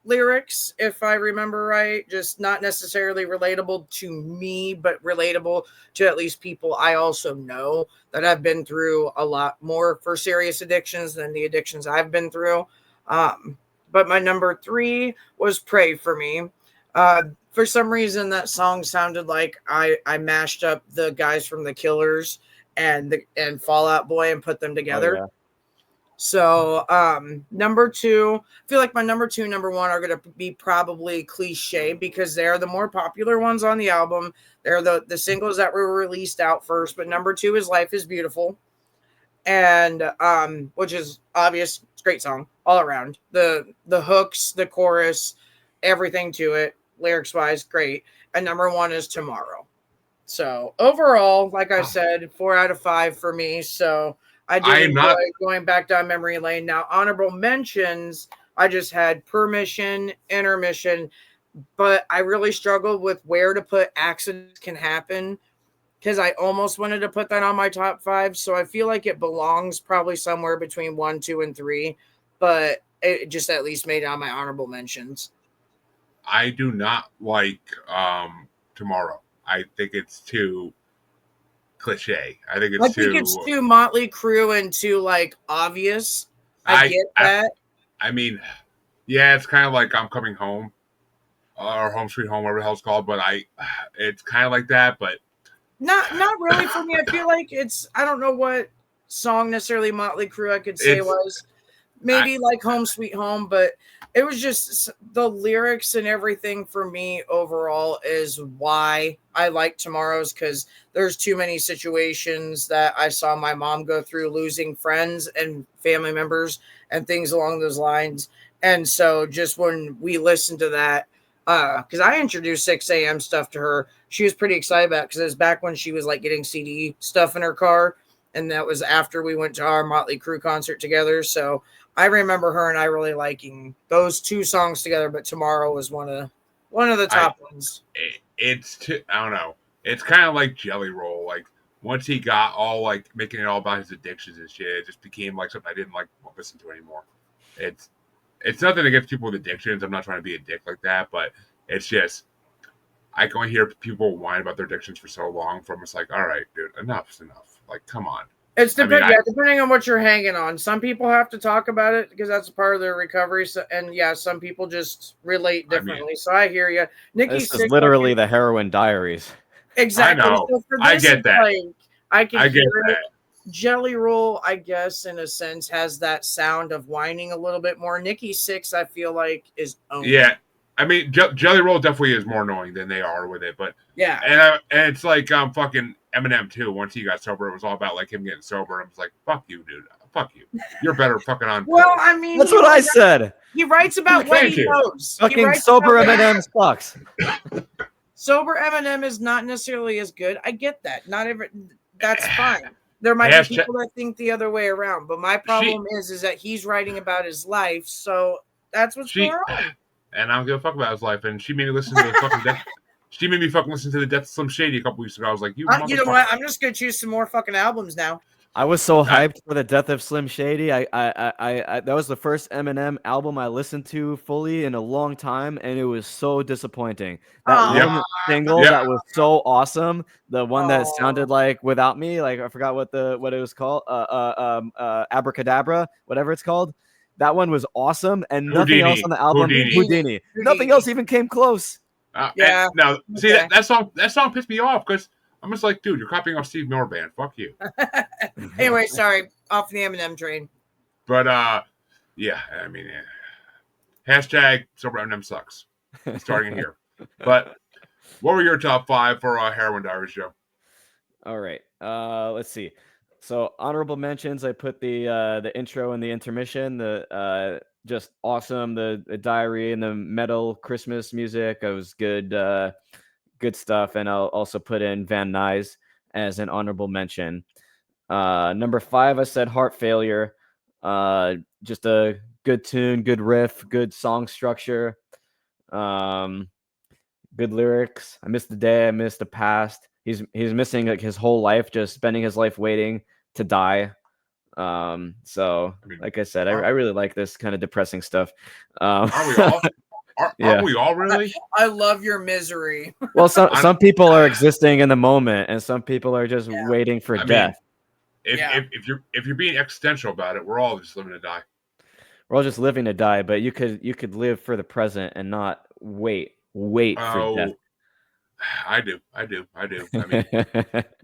lyrics, if I remember right. Just not necessarily relatable to me, but relatable to at least people I also know that have been through a lot more for serious addictions than the addictions I've been through. But my number 3 was Pray for Me. For some reason, that song sounded like I mashed up the guys from The Killers and Fall Out Boy and put them together. Oh, yeah. So number 2, I feel like my number 2, number 1 are going to be probably cliche because they're the more popular ones on the album. They're the singles that were released out first. But number 2 is Life is Beautiful, and which is obvious. It's a great song all around. The hooks, the chorus, everything to it, lyrics wise, great. And number 1 is Tomorrow. So overall, like I said, 4 out of 5 for me. So I did enjoy going back down memory lane. Now, honorable mentions, I just had Permission, Intermission, but I really struggled with where to put Accidents Can Happen because I almost wanted to put that on my top 5. So I feel like it belongs probably somewhere between 1, 2, and 3, but it just at least made it on my honorable mentions. I do not like Tomorrow. I think it's too cliche. I think it's too Motley Crue and too like obvious. I get that. I mean, yeah, it's kind of like I'm Coming Home or Home Sweet Home, whatever the hell it's called. But it's kind of like that, but not really for me. I feel like I don't know what song necessarily Motley Crue I could say was. Maybe like Home Sweet Home, but it was just the lyrics and everything for me overall is why I like Tomorrow's, because there's too many situations that I saw my mom go through, losing friends and family members and things along those lines. And so just when we listened to that, because I introduced 6 a.m. stuff to her, she was pretty excited about it because it was back when she was like getting CD stuff in her car. And that was after we went to our Motley Crue concert together. So I remember her and I really liking those 2 songs together, but Tomorrow was one of the top ones. I don't know. It's kind of like Jelly Roll. Like once he got all like making it all about his addictions and shit, it just became like something I didn't like listen to anymore. It's nothing against people with addictions. I'm not trying to be a dick like that, but it's just I can only hear people whine about their addictions for so long. From it's like, all right, dude, enough's enough. Like, come on. It's depending on what you're hanging on. Some people have to talk about it because that's a part of their recovery. So, and yeah, some people just relate differently. So I hear you. This is literally the Heroin Diaries. Exactly. I know. So for this, I get that. Like, I can hear it. Jelly Roll, I guess, in a sense, has that sound of whining a little bit more. Nikki Sixx, I feel like, is owning. Yeah. I mean, Jelly Roll definitely is more annoying than they are with it, but yeah, and it's like fucking Eminem too. Once he got sober, it was all about like him getting sober. I was like, "Fuck you, dude. Fuck you. You're better fucking on." Well, I mean, that's what I said. He writes about what he knows. Fucking sober Eminem sucks. Sober Eminem is not necessarily as good. I get that. Not every. That's fine. There might be people that think the other way around, but my problem is that he's writing about his life, so that's what's going on. And I don't give a fuck about his life. And she made me listen to the fucking death. She made me fucking listen to the Death of Slim Shady a couple weeks ago. I was like, you know what? I'm just gonna choose some more fucking albums now. I was so hyped for the Death of Slim Shady. I that was the first Eminem album I listened to fully in a long time, and it was so disappointing. That one single that was so awesome, the one that sounded like Without Me, like I forgot what it was called, Abracadabra, whatever it's called. That one was awesome, and nothing else on the album. Houdini. Nothing else even came close. Yeah. Now, see that song pissed me off because I'm just like, dude, you're copying off Steve Miller Band. Fuck you. Anyway, sorry, off the Eminem train. But yeah, I mean, hashtag Sober Eminem sucks. Starting here. But what were your top 5 for Heroin Diaries, Joe? All right. Let's see. So honorable mentions, I put the intro and the intermission, the just awesome, the diary and the metal Christmas music. It was good stuff. And I'll also put in Van Nuys as an honorable mention. Number 5, I said Heart Failure. Just a good tune, good riff, good song structure, good lyrics. I miss the day, I miss the past. He's missing like his whole life, just spending his life waiting to die. So I mean, like I said, I really like this kind of depressing stuff. Aren't we all? Yeah. Aren't we all really? I love your misery. Well, some people are existing in the moment, and some people are just waiting for death. If you're being existential about it, we're all just living to die. We're all just living to die, but you could live for the present and not wait for death. I do. I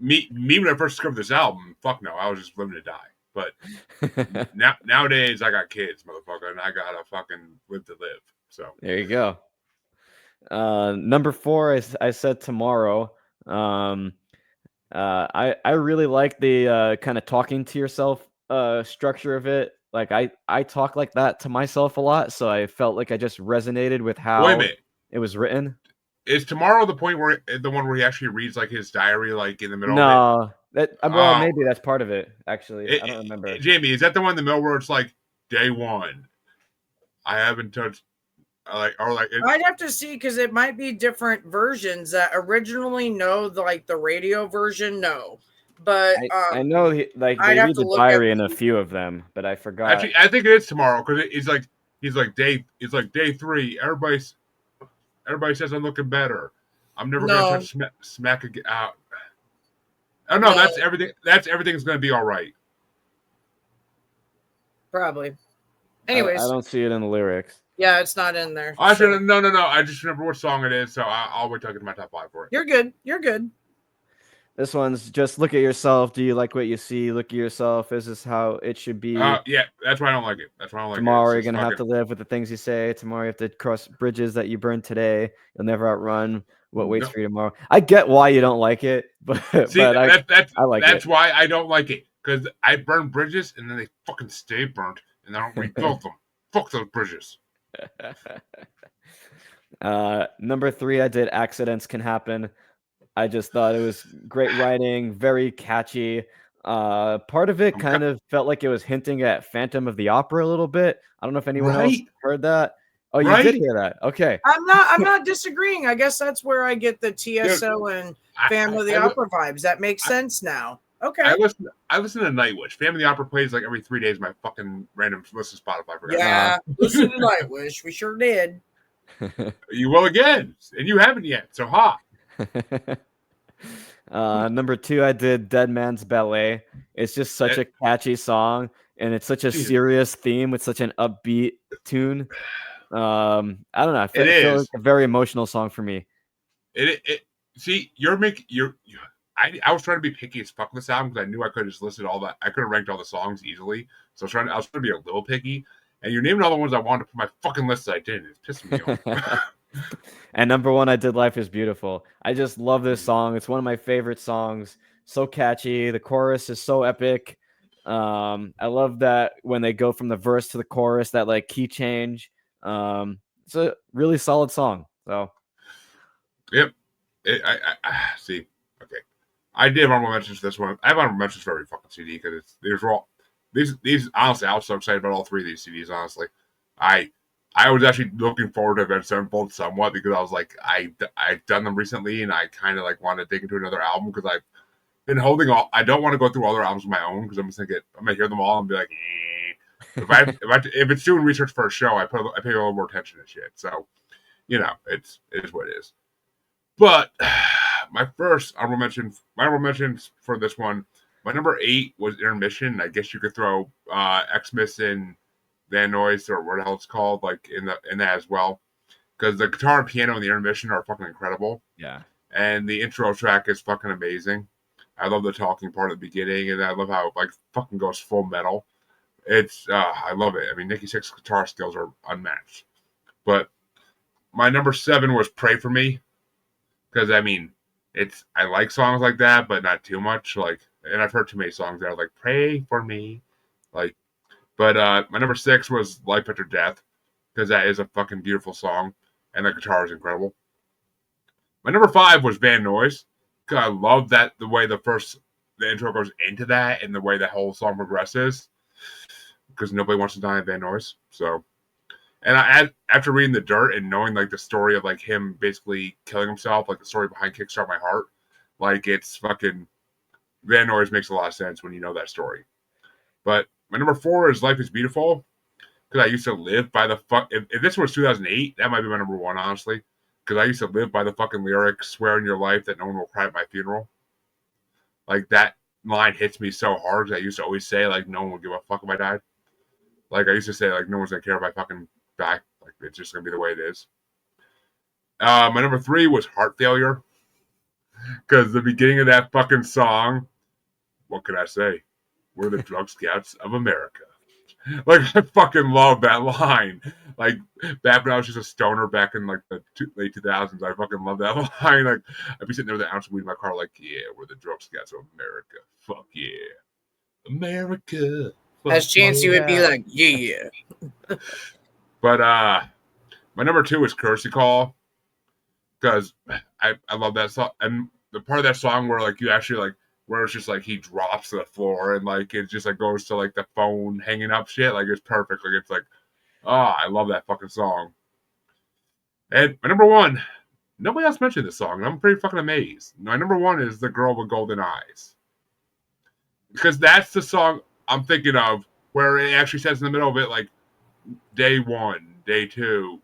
mean, me when I first discovered this album, fuck no, I was just living to die. But nowadays, I got kids, motherfucker, and I gotta fucking live to live. So there you go. Number 4, I said Tomorrow. I really like the kind of talking to yourself structure of it. Like I talk like that to myself a lot, so I felt like I just resonated with how it was written. Is Tomorrow the point where the one where he actually reads like his diary, like in the middle of it? Well, maybe that's part of it. Actually, I don't remember. Jamie, is that the one in the middle where it's like day 1? I haven't touched. I'd have to see because it might be different versions that originally the radio version but I know they read the diary in a few of them, but I forgot. Actually, I think it is Tomorrow because he's like day 3. Everybody says I'm looking better. I'm never gonna touch smack again out. Oh no, that's everything. That's everything's gonna be all right. Probably. Anyways, I don't see it in the lyrics. Yeah, it's not in there. No. I just remember what song it is, so I'll wait till I get to my top 5 for it. You're good. This one's just look at yourself. Do you like what you see? Look at yourself. Is this how it should be? Yeah, that's why I don't like it. Tomorrow you're going to have to live with the things you say. Tomorrow you have to cross bridges that you burned today. You'll never outrun what waits for you tomorrow. I get why you don't like it, but I like it. That's why I don't like it, because I burn bridges and then they fucking stay burnt and I don't rebuild them. Fuck those bridges. Number 3, I did Accidents Can Happen. I just thought it was great writing, very catchy. Part of it kind of felt like it was hinting at Phantom of the Opera a little bit. I don't know if anyone else heard that. Oh, you did hear that? Okay. I'm not disagreeing. I guess that's where I get the TSO and Phantom of the Opera vibes. That makes sense now. Okay. I listen to Nightwish. Phantom of the Opera plays like every 3 days. My fucking random listen to Spotify. Yeah, listen to Nightwish. We sure did. You will again, and you haven't yet. So ha. Number 2, I did Dead Man's Ballet. It's just such a catchy song, and it's such a serious theme with such an upbeat tune. I don't know. I feel like a very emotional song for me. I was trying to be picky as fuck with this album because I knew I could have just listed all that. I could have ranked all the songs easily. So I was trying to be a little picky. And you're naming all the ones I wanted to put my fucking list that I didn't. It's pissing me off. And number 1, I did Life is Beautiful. I just love this song. It's one of my favorite songs. So catchy. The chorus is so epic. I love that when they go from the verse to the chorus, that like key change. It's a really solid song. So, yep. I see. Okay, I did honorable mentions to this one. I have honorable mentions for every fucking CD because these. Honestly, I was so excited about all 3 of these CDs. Honestly, I was actually looking forward to Avenged Sevenfold somewhat because I was like, I've done them recently and I kind of like want to dig into another album because I've been holding all. I don't want to go through other albums of my own because I'm just I'm gonna hear them all and be like, eh. If it's doing research for a show, I pay a little more attention to shit. So, it is what it is. But my honorable mentions for this one, my number 8 was Intermission. I guess you could throw Xmas and Van Noise or what the hell it's called, like in that as well, because the guitar and piano in the Intermission are fucking incredible. Yeah, and the intro track is fucking amazing. I love the talking part at the beginning, and I love how it like fucking goes full metal. It's I love it. I mean, Nikki Sixx's guitar skills are unmatched. But my number 7 was Pray for Me, because I mean, I like songs like that, but not too much. Like, and I've heard too many songs that are like Pray for Me, like. But my number 6 was Life After Death, because that is a fucking beautiful song, and the guitar is incredible. My number 5 was Van Noise, because I love the way the intro goes into that, and the way the whole song progresses. because nobody wants to die in Van Nuys. So, and after reading The Dirt and knowing like the story of like him basically killing himself, like the story behind Kickstart My Heart, like it's fucking Van Nuys makes a lot of sense when you know that story. But my number 4 is Life is Beautiful, because I used to live by the fuck. If this was 2008, that might be my number 1, honestly. Because I used to live by the fucking lyric, "Swear in your life that no one will cry at my funeral." Like that line hits me so hard. Because I used to always say like, no one will give a fuck if I died. Like I used to say like, no one's gonna care if I fucking die. Like it's just gonna be the way it is. My number 3 was Heart Failure, because the beginning of that fucking song. What could I say? We're the drug scouts of America. Like I fucking love that line. Like back when I was just a stoner back in like the late 2000s, I fucking love that line. Like I'd be sitting there with an ounce of weed in my car, like, yeah, we're the drug scouts of America. Fuck yeah, America. Fuck As chance, you would be yeah. like, yeah. But my number 2 is Courtesy Call, because I love that song, and the part of that song where like you actually like where it's just like he drops to the floor and like it just like goes to like the phone hanging up shit, like it's perfect. Like it's like, oh, I love that fucking song. And my number 1, nobody else mentioned this song, and I'm pretty fucking amazed. My number 1 is The Girl with Golden Eyes, because that's the song I'm thinking of where it actually says in the middle of it like day 1, day 2,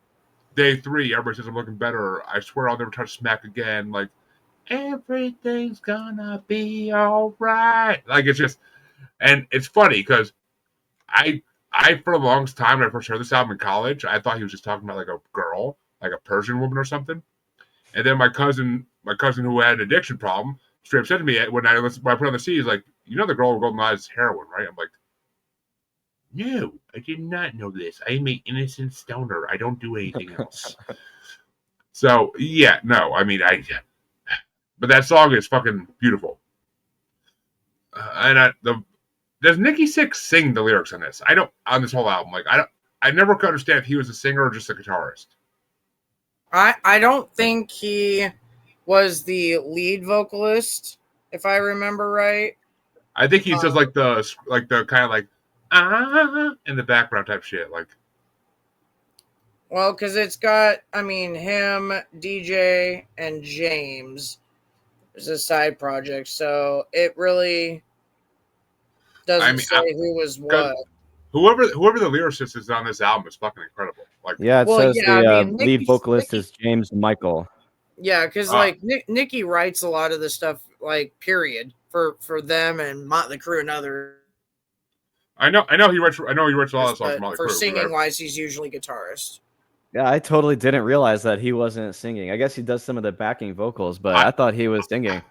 day 3. Everybody says I'm looking better. I swear I'll never touch smack again. Like everything's gonna be all right. Like it's just, and it's funny because I for the longest time when I first heard this album in college, I thought he was just talking about like a girl, like a Persian woman or something. And then my cousin who had an addiction problem, straight up said to me when I put on the CD, he's like, "You know the girl with golden eyes is heroin, right?" I'm like, "No, I did not know this. I am an innocent stoner. I don't do anything else." So yeah, no, I mean but that song is fucking beautiful. Does Nikki Sixx sing the lyrics on this? I don't, on this whole album. Like I never could understand if he was a singer or just a guitarist. I don't think he was the lead vocalist, if I remember right. I think he says like the kind of like in the background type shit. Like, well, because it's got, I mean, him, DJ, and James is a side project, so it really doesn't say who was what. Whoever the lyricist is on this album is fucking incredible. Like, yeah, it Well, says yeah, the I mean, lead vocalist is James Michael. Yeah, because like Nikki writes a lot of the stuff, like period, for them and Motley Crue and others. I know he writes a lot of songs for Motley Crue. For singing wise, he's usually guitarist. Yeah, I totally didn't realize that he wasn't singing. I guess he does some of the backing vocals, but I thought he was singing.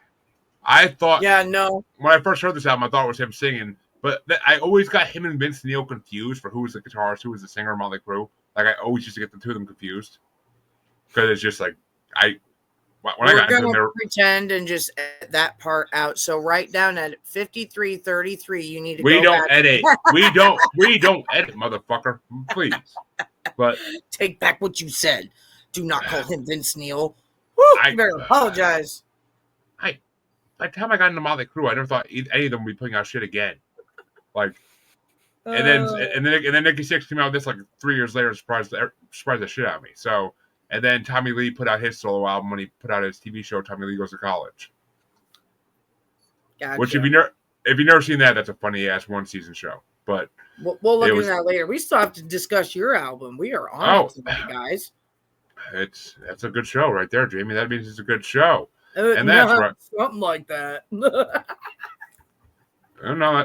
I thought, yeah, no. When I first heard this album, I thought it was him singing, but I always got him and Vince Neil confused for who was the guitarist, who was the singer of Motley Crue. Like I always used to get the two of them confused because it's just like We're gonna pretend and just edit that part out. So write down at 53:33. You need to. We don't edit. We don't edit, motherfucker. Please. But take back what you said. Do not call him Vince Neil. You better apologize. By the time I got into Motley Crue, I never thought any of them would be putting out shit again. Like, and then Nikki Sixx came out with this like 3 years later, surprised the shit out of me. So, and then Tommy Lee put out his solo album when he put out his TV show Tommy Lee Goes to College. Gotcha. Which if you've never seen that, that's a funny ass 1-season show. But we'll look at that later. We still have to discuss your album. We are on it tonight, guys. That's a good show right there, Jamie. That means it's a good show. And that's right. Something like that. No,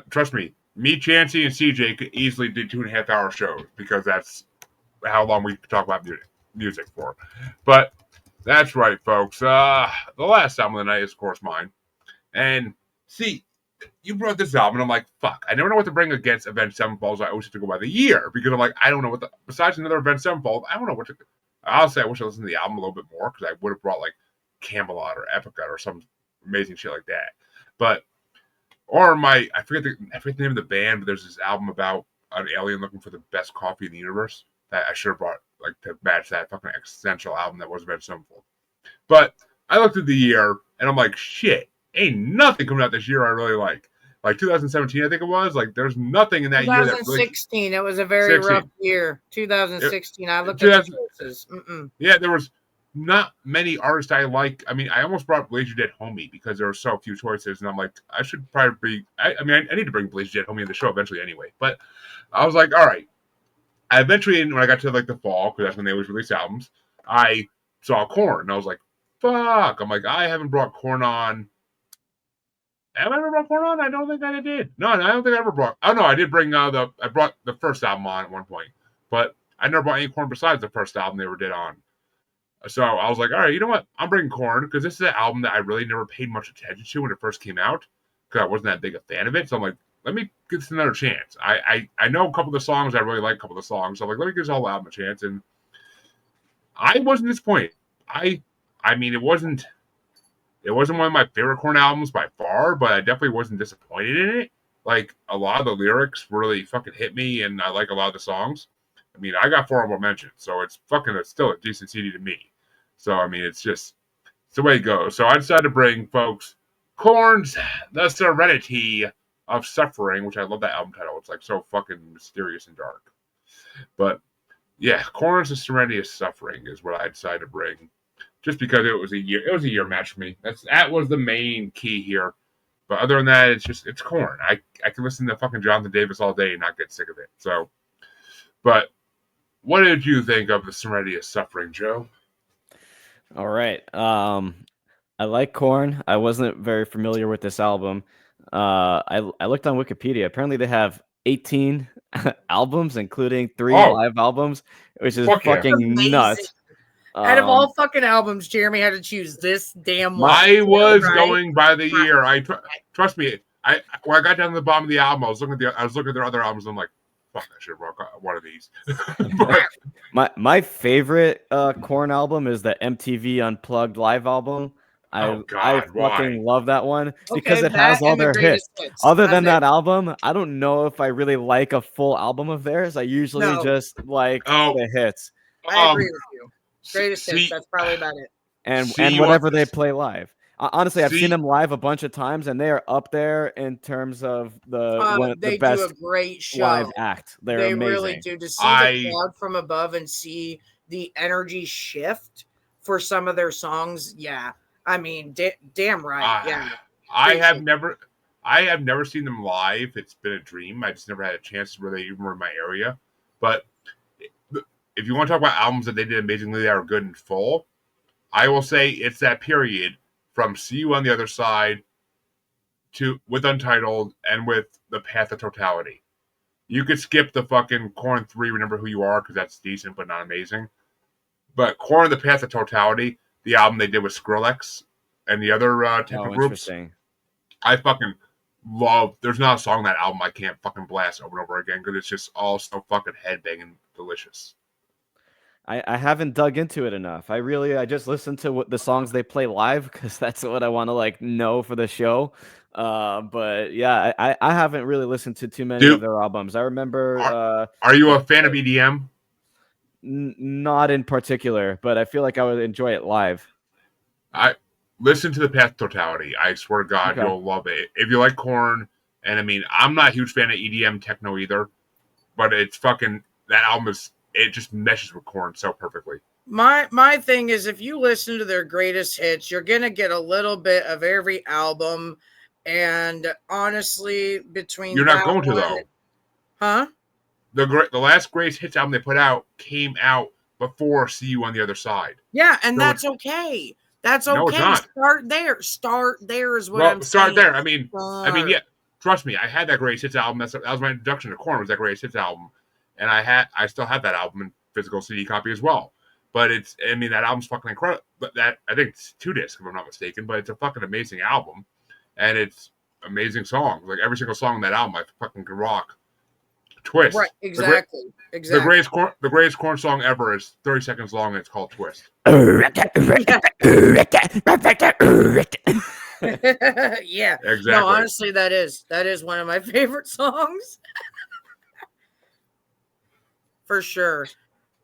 trust me. Me, Chancey, and CJ could easily do 2.5-hour shows because that's how long we could talk about music for. But that's right, folks. The last album of the night is, of course, mine. And see, you brought this album, and I'm like, fuck. I never know what to bring against Avenged Sevenfold. I always have to go by the year because I'm like, I don't know what besides another Avenged Sevenfold, I don't know what to. I'll say I wish I listened to the album a little bit more because I would have brought like Camelot or Epica or some amazing shit like that. But I forget the name of the band, but there's this album about an alien looking for the best coffee in the universe that I should have brought like to match that fucking existential album that was Avenged Sevenfold. But I looked at the year and I'm like, shit, ain't nothing coming out this year I really like. Like 2017, I think it was. Like there's nothing in that year that really 2016. It was a very 16. rough year. 2016. I looked at the 2000 choices. Yeah, there was not many artists I like. I mean, I almost brought Blazer Dead Homie because there were so few choices, and I'm like, I should probably be. I mean, I need to bring Blazer Dead Homie in the show eventually anyway. But I was like, all right. I eventually, when I got to like the fall, because that's when they always release albums, I saw Korn, and I was like, fuck. I'm like, I haven't brought Korn on. Have I ever brought Korn on? I don't think I did. No, I don't think I ever brought. Oh no, I did bring I brought the first album on at one point, but I never brought any Korn besides the first album they ever did on. So I was like, all right, you know what? I'm bringing Korn because this is an album that I really never paid much attention to when it first came out because I wasn't that big a fan of it. So I'm like, let me give this another chance. I know a couple of the songs. I really like a couple of the songs. So I'm like, let me give this whole album a chance. And I wasn't disappointed. I mean, it wasn't one of my favorite Korn albums by far, but I definitely wasn't disappointed in it. Like a lot of the lyrics really fucking hit me, and I like a lot of the songs. I mean, I got 4 honorable mentions, so it's still a decent CD to me. So I mean, it's the way it goes. So I decided to bring folks Korn's "The Serenity of Suffering," which I love that album title. It's like so fucking mysterious and dark. But yeah, Korn's "The Serenity of Suffering" is what I decided to bring, just because it was a year match for me. That was the main key here. But other than that, it's Korn. I can listen to fucking Jonathan Davis all day and not get sick of it. So, but what did you think of "The Serenity of Suffering," Joe? All right. I like Korn. I wasn't very familiar with this album. I looked on Wikipedia. Apparently, they have 18 albums, including 3 live albums, which is fucking nuts. Out of all fucking albums, Jeremy had to choose this damn one. I was going by the year. Trust me. When I got down to the bottom of the album, I was looking at their other albums. And I'm like, fuck, I should have brought one of these. My favorite Korn album is the MTV Unplugged live album. I fucking love that one because it has all their hits. Other than that album, I don't know if I really like a full album of theirs. I usually just like the hits. I agree with you. Greatest hits. That's probably about it. And whatever they play live. Honestly, I've seen them live a bunch of times, and they are up there in terms of the best do a great show. Live act. They amazing. Really do. To see the crowd from above and see the energy shift for some of their songs, yeah. I mean, damn right, yeah. I have never seen them live. It's been a dream. I just never had a chance to really even were in my area. But if you want to talk about albums that they did amazingly that are good and full, I will say it's that period from "See You on the Other Side" to with Untitled and with The Path of Totality. You could skip the fucking Korn 3, Remember Who You Are, because that's decent but not amazing. But Korn, The Path of Totality, the album they did with Skrillex and the other type of groups, I fucking love. There's not a song on that album I can't fucking blast over and over again because it's just all so fucking headbanging delicious. I haven't dug into it enough. I just listen to what the songs they play live because that's what I want to like know for the show. But yeah, I haven't really listened to too many of their albums. I remember. Are you a fan of EDM? Not in particular, but I feel like I would enjoy it live. I listen to The Path Totality. I swear to God, you'll love it. If you like Korn, and I mean, I'm not a huge fan of EDM techno either, but it's fucking that album is. It just meshes with Korn so perfectly. My thing is, if you listen to their greatest hits, you're gonna get a little bit of every album. And honestly, between you're not going to though, huh? The last greatest hits album they put out came out before "See You on the Other Side." Yeah, and so that's okay. That's okay. No, it's not. Start there is what I'm saying. Start there. I mean, yeah. Trust me, I had that greatest hits album. That was my introduction to Korn. Was that greatest hits album? And I still have that album in physical CD copy as well. But that album's fucking incredible. But I think it's 2 discs if I'm not mistaken. But it's a fucking amazing album, and it's amazing songs. Like every single song on that album, I fucking can rock. Twist. Right, exactly. The greatest Korn song ever is 30 seconds long, and it's called Twist. Yeah, exactly. No, honestly, that is one of my favorite songs. For sure.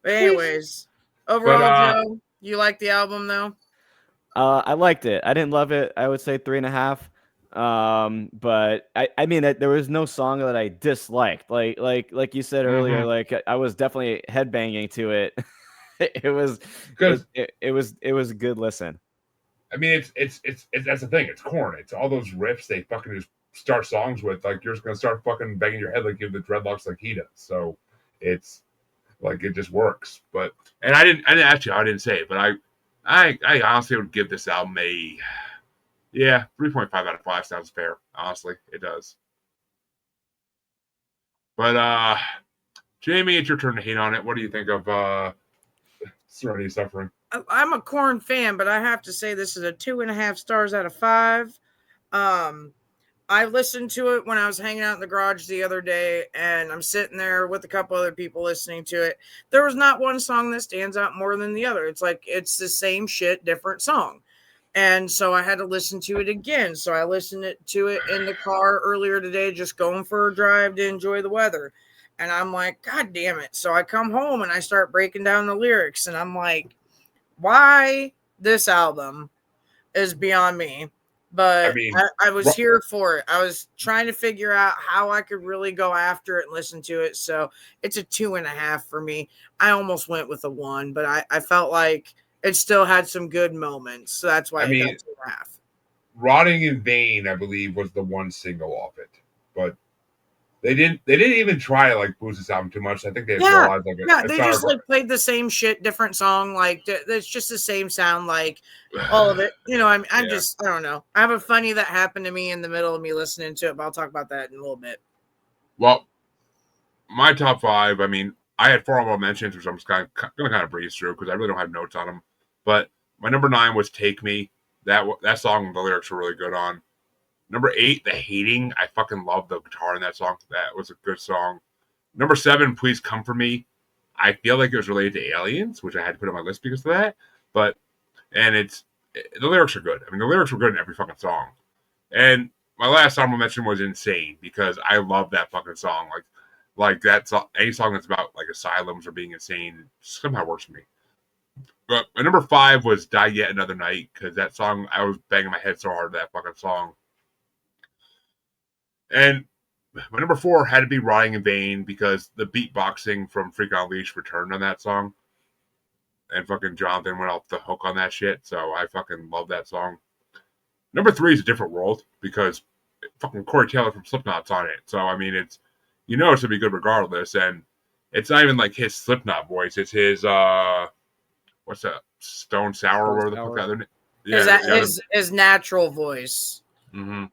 But anyways, overall, Joe, you like the album though? I liked it. I didn't love it. I would say 3.5. But I mean that there was no song that I disliked. Like you said earlier, like I was definitely headbanging to it. it was because it was a good listen. I mean it's that's the thing. It's corn. It's all those riffs they fucking just start songs with. Like you're just gonna start fucking banging your head like you have the dreadlocks like he does. So it's like it just works. But and I didn't say it, but I honestly would give this album a 3.5 out of 5 sounds fair. Honestly, it does. But Jamie, it's your turn to hate on it. What do you think of Serenity of Suffering? I'm a Korn fan, but I have to say this is a 2.5 stars out of 5. I listened to it when I was hanging out in the garage the other day, and I'm sitting there with a couple other people listening to it. There was not one song that stands out more than the other. It's like it's the same shit, different song. And so I had to listen to it again. So I listened to it in the car earlier today, just going for a drive to enjoy the weather. And I'm like, God damn it. So I come home and I start breaking down the lyrics, and I'm like, why this album is beyond me. I But mean, I was here for it. I was trying to figure out how I could really go after it and listen to it. So it's a 2.5 for me. I almost went with a 1, but I felt like it still had some good moments. So that's why I I got mean, 2.5. Rotting in Vain, I believe, was the one single off it, but they didn't even try to like boost this album too much. I think they Yeah. realized like Yeah, it's they just like played the same shit, different song. Like it's just the same sound, like all of it. You know, I'm Yeah. just I don't know. I have a funny that happened to me in the middle of me listening to it, but I'll talk about that in a little bit. Well, my top 5. I mean, I had 4 honorable mentions, which I'm just gonna kind of breeze through because I really don't have notes on them. But my number 9 was "Take Me." That song, the lyrics were really good on. Number 8, "The Hating." I fucking love the guitar in that song. That was a good song. Number 7, "Please Come For Me." I feel like it was related to aliens, which I had to put on my list because of that. But and the lyrics are good. I mean, the lyrics were good in every fucking song. And my last honorable mention was "Insane" because I love that fucking song. Like that's any song that's about like asylums or being insane somehow works for me. But my number 5 was "Die Yet Another Night" because that song I was banging my head so hard to that fucking song. And my number 4 had to be "Rotting in Vain" because the beatboxing from Freak on Leash returned on that song. And fucking Jonathan went off the hook on that shit. So I fucking love that song. Number 3 is "A Different World" because fucking Corey Taylor from Slipknot's on it. So I mean, it's it's gonna be good regardless. And it's not even like his Slipknot voice. It's his what's that? Stone Sour or whatever the fuck that other name. Is Yeah, that yeah. his natural voice? Mm-hmm.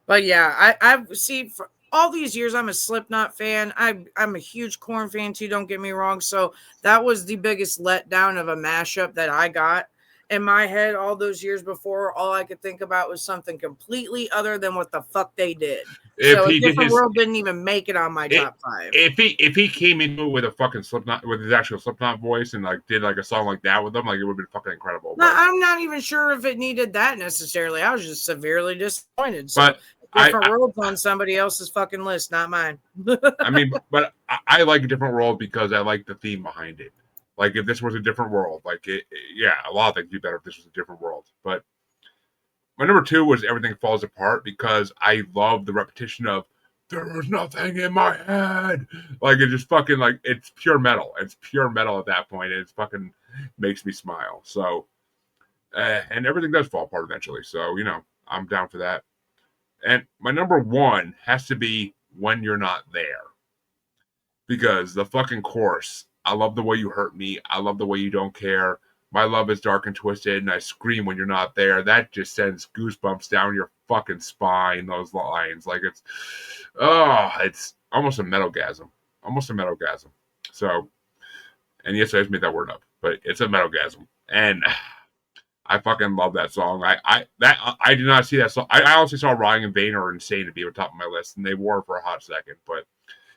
But yeah, I see for all these years I'm a Slipknot fan. I'm a huge Korn fan too, don't get me wrong. So that was the biggest letdown of a mashup that I got. In my head, all those years before, all I could think about was something completely other than what the fuck they did. If So a he did different his world didn't even make it on my top 5. if he came into it with a fucking Slipknot with his actual Slipknot voice and like did like a song like that with them, like it would have been fucking incredible. No, But I'm not even sure if it needed that necessarily. I was just severely disappointed. So but different worlds on somebody else's fucking list, not mine. I mean, but I like A Different World because I like the theme behind it. Like if this was a different world, like yeah, a lot of things would be better if this was a different world. But my number 2 was "Everything Falls Apart" because I love the repetition of "there was nothing in my head." Like it just fucking like it's pure metal. It's pure metal at that point. And it's fucking makes me smile. So and everything does fall apart eventually. So I'm down for that. And my number 1 has to be "When You're Not There." Because the fucking chorus, I love the way you hurt me. I love the way you don't care. My love is dark and twisted, and I scream when you're not there. That just sends goosebumps down your fucking spine. Those lines, like it's almost a metalgasm, almost a metalgasm. So, and yes, I just made that word up, but it's a metalgasm, and I fucking love that song. I did not see that song. I honestly saw "Rotting in Vain" or "Insane" to be at the top of my list, and they were for a hot second, but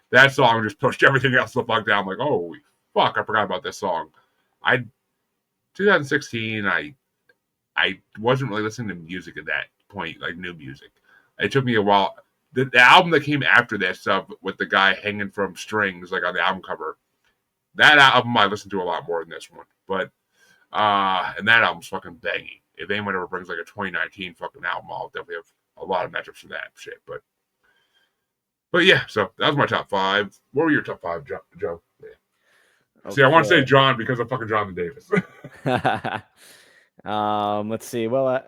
that song just pushed everything else the fuck down. I'm like, holy fuck, I forgot about this song. 2016, I wasn't really listening to music at that point, like new music. It took me a while. The album that came after this, with the guy hanging from strings, like on the album cover, that album I listened to a lot more than this one. But and that album's fucking banging. If anyone ever brings like a 2019 fucking album, a lot of matchups from that shit. But yeah, so that was my top 5. What were your top 5, Joe? Yeah. Okay. See, I want to say John because of fucking Jonathan Davis. Let's see. Well,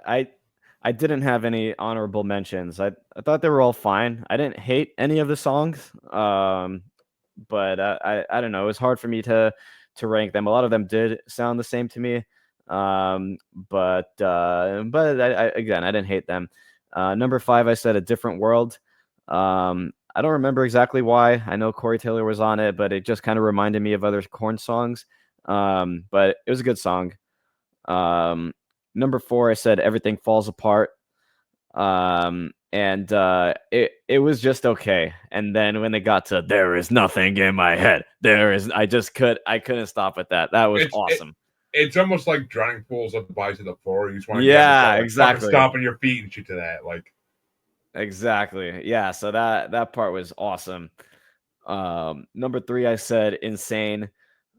I didn't have any honorable mentions. I thought they were all fine. I didn't hate any of the songs. But I don't know. It was hard for me to rank them. A lot of them did sound the same to me. But again, I didn't hate them. Number 5, I said A Different World. I don't remember exactly why. I know Corey Taylor was on it, but it just kind of reminded me of other Korn songs. But it was a good song. Number 4, I said Everything Falls Apart. And it was just okay. And then when they got to There Is Nothing in My Head, I couldn't stop at that. That was awesome. It's almost like drowning pools at the bottom of the floor. You just want to exactly. stomping your feet and shit to that, like. Exactly. Yeah. So that part was awesome. Number 3, I said Insane.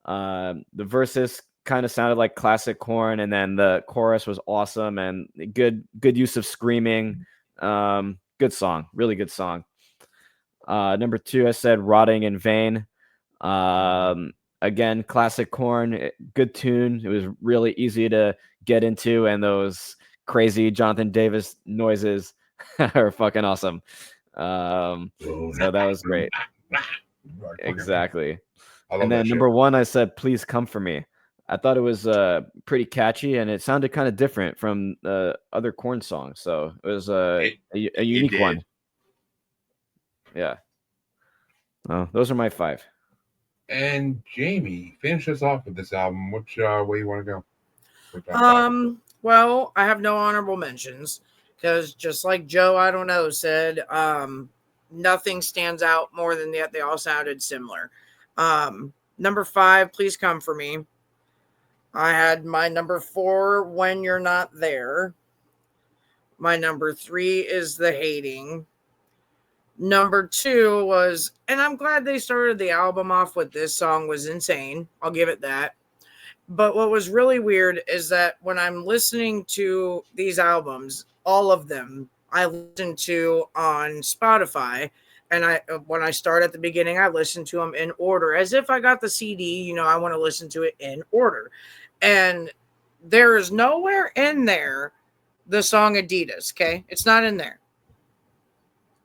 The verses kind of sounded like classic Korn, and then the chorus was awesome and good use of screaming. Good song, really good song. Number 2, I said Rotting in Vain. Again, classic Korn, good tune. It was really easy to get into, and those crazy Jonathan Davis noises are fucking awesome. So that was great. Exactly. And then number 1, I said Please Come For Me. I thought it was pretty catchy, and it sounded kind of different from the other Korn songs. So it was a unique one. Yeah. Those are my 5. And Jamie, finish us off with this album. Which way you want to go? Well, I have no honorable mentions because just like Joe, I don't know, said nothing stands out more than that. They all sounded similar. Number 5, Please Come For Me. I had my number 4, When You're Not There. My number 3 is The Hating. Number 2 was, and I'm glad they started the album off with this song, was Insane. I'll give it that. But what was really weird is that when I'm listening to these albums, all of them, I listen to on Spotify. And when I start at the beginning, I listen to them in order. As if I got the CD, I want to listen to it in order. And there is nowhere in there the song Adidas, okay? It's not in there.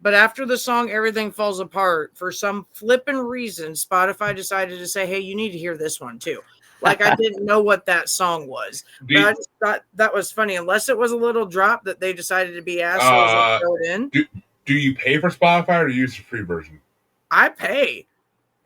But after the song Everything Falls Apart, for some flippin' reason, Spotify decided to say, hey, you need to hear this one too. Like, I didn't know what that song was. But I just thought that was funny. Unless it was a little drop that they decided to be assholes and throw it in. Do you pay for Spotify or do you use the free version? I pay.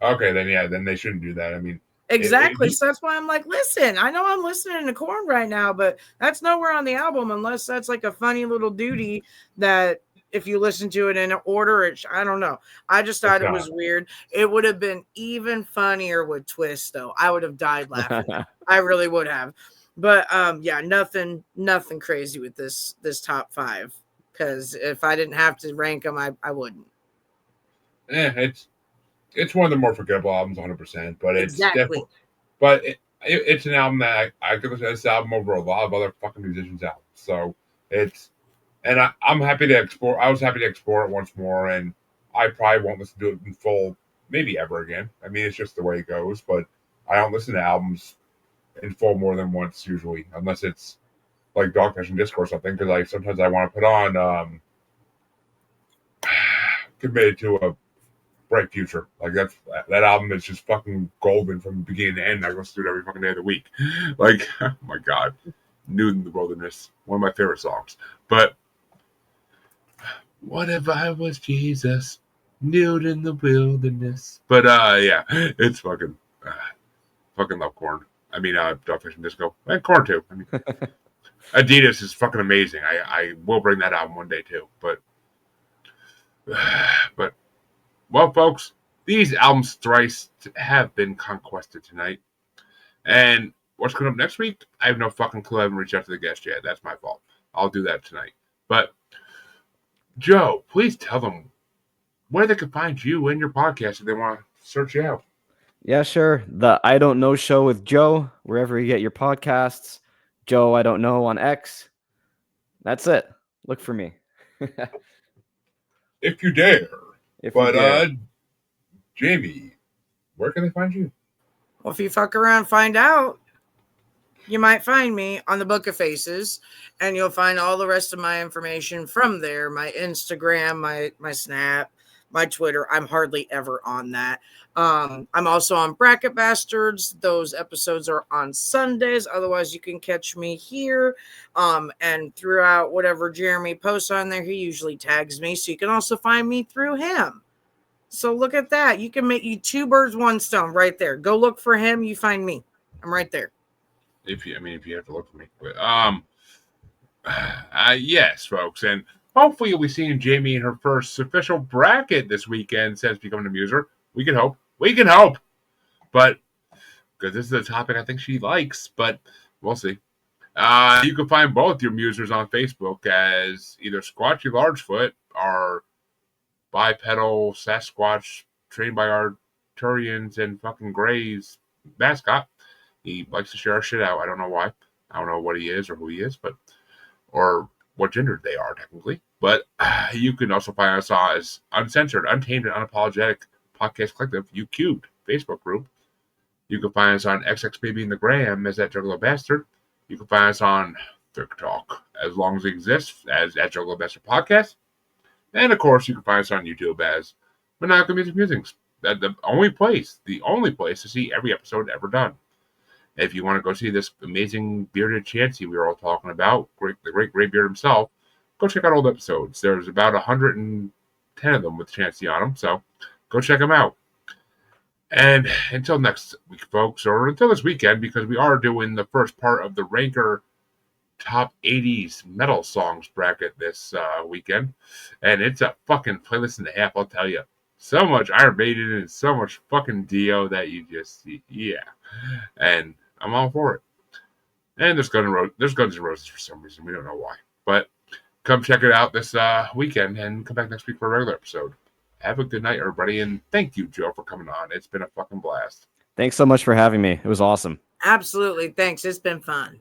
Okay, then they shouldn't do that. I mean, exactly. So that's why I'm like, listen, I know I'm listening to Korn right now, but that's nowhere on the album unless that's like a funny little duty that if you listen to it in order, I don't know. I just thought it was weird. It would have been even funnier with Twist, though. I would have died laughing. I really would have. But yeah, nothing crazy with this top 5. Because if I didn't have to rank them, I wouldn't. It's one of the more forgettable albums, 100%. But it's exactly. It's an album that I could listen to this album over a lot of other fucking musicians' albums. So and I'm happy to explore. I was happy to explore it once more, and I probably won't listen to it in full, maybe ever again. I mean, it's just the way it goes. But I don't listen to albums in full more than once usually, unless it's like Dogfish and Disco or something. Because sometimes I want to put on Committed to a Bright Future. Like that album is just fucking golden from beginning to end. I listen to it every fucking day of the week. Like, oh my god, Nude in the Wilderness, one of my favorite songs. But what if I was Jesus, nude in the wilderness? But yeah, it's fucking love Korn. I mean, Dogfish and Disco, and Korn too. I mean, Adidas is fucking amazing. I will bring that album one day too. But well, folks, these albums thrice have been conquested tonight. And what's coming up next week? I have no fucking clue. I haven't reached out to the guest yet. That's my fault. I'll do that tonight. But Joe, please tell them where they can find you and your podcast if they want to search you out. Yeah, sure. The I Don't Know Show with Joe, wherever you get your podcasts. Joe, I Don't Know on X. That's it. Look for me. If you dare. If you dare. Jamie, where can they find you? Well, if you fuck around and find out, you might find me on the Book of Faces, and you'll find all the rest of my information from there. My Instagram, my Snap, my Twitter. I'm hardly ever on that. I'm also on Bracket Bastards. Those episodes are on Sundays. Otherwise, you can catch me here. And throughout whatever Jeremy posts on there, he usually tags me. So you can also find me through him. So look at that. You can make you 2 birds, 1 stone right there. Go look for him. You find me. I'm right there. If you have to look for me. But, yes, folks. And hopefully you'll be seeing Jamie in her first official bracket this weekend since becoming a muser. We can hope. But, because this is a topic I think she likes, but we'll see. You can find both your musers on Facebook as either Squatchy Largefoot or bipedal Sasquatch trained by Arcturians and fucking Greys mascot. He likes to share our shit out. I don't know why. I don't know what he is or who he is, or what gender they are technically. But you can also find us as Uncensored, Untamed, and Unapologetic Podcast Collective, U Cubed Facebook group. You can find us on XXBaby and the Gram as that Juggalo Bastard. You can find us on TikTok as long as it exists as that Juggalo Bastard Podcast. And of course, you can find us on YouTube as Maniacal Music Musings. That's the only place to see every episode ever done. If you want to go see this amazing bearded Chansey we were all talking about, the great Grey Beard himself, go check out old episodes. There's about 110 of them with Chansey on them, so go check them out. And until next week, folks, or until this weekend, because we are doing the first part of the Ranker Top 80s Metal Songs bracket this weekend, and it's a fucking playlist and a half, I'll tell you. So much Iron Maiden and so much fucking Dio that you just, yeah. And I'm all for it. And there's Guns N' Roses for some reason. We don't know why. But come check it out this weekend and come back next week for a regular episode. Have a good night, everybody. And thank you, Joe, for coming on. It's been a fucking blast. Thanks so much for having me. It was awesome. Absolutely. Thanks. It's been fun.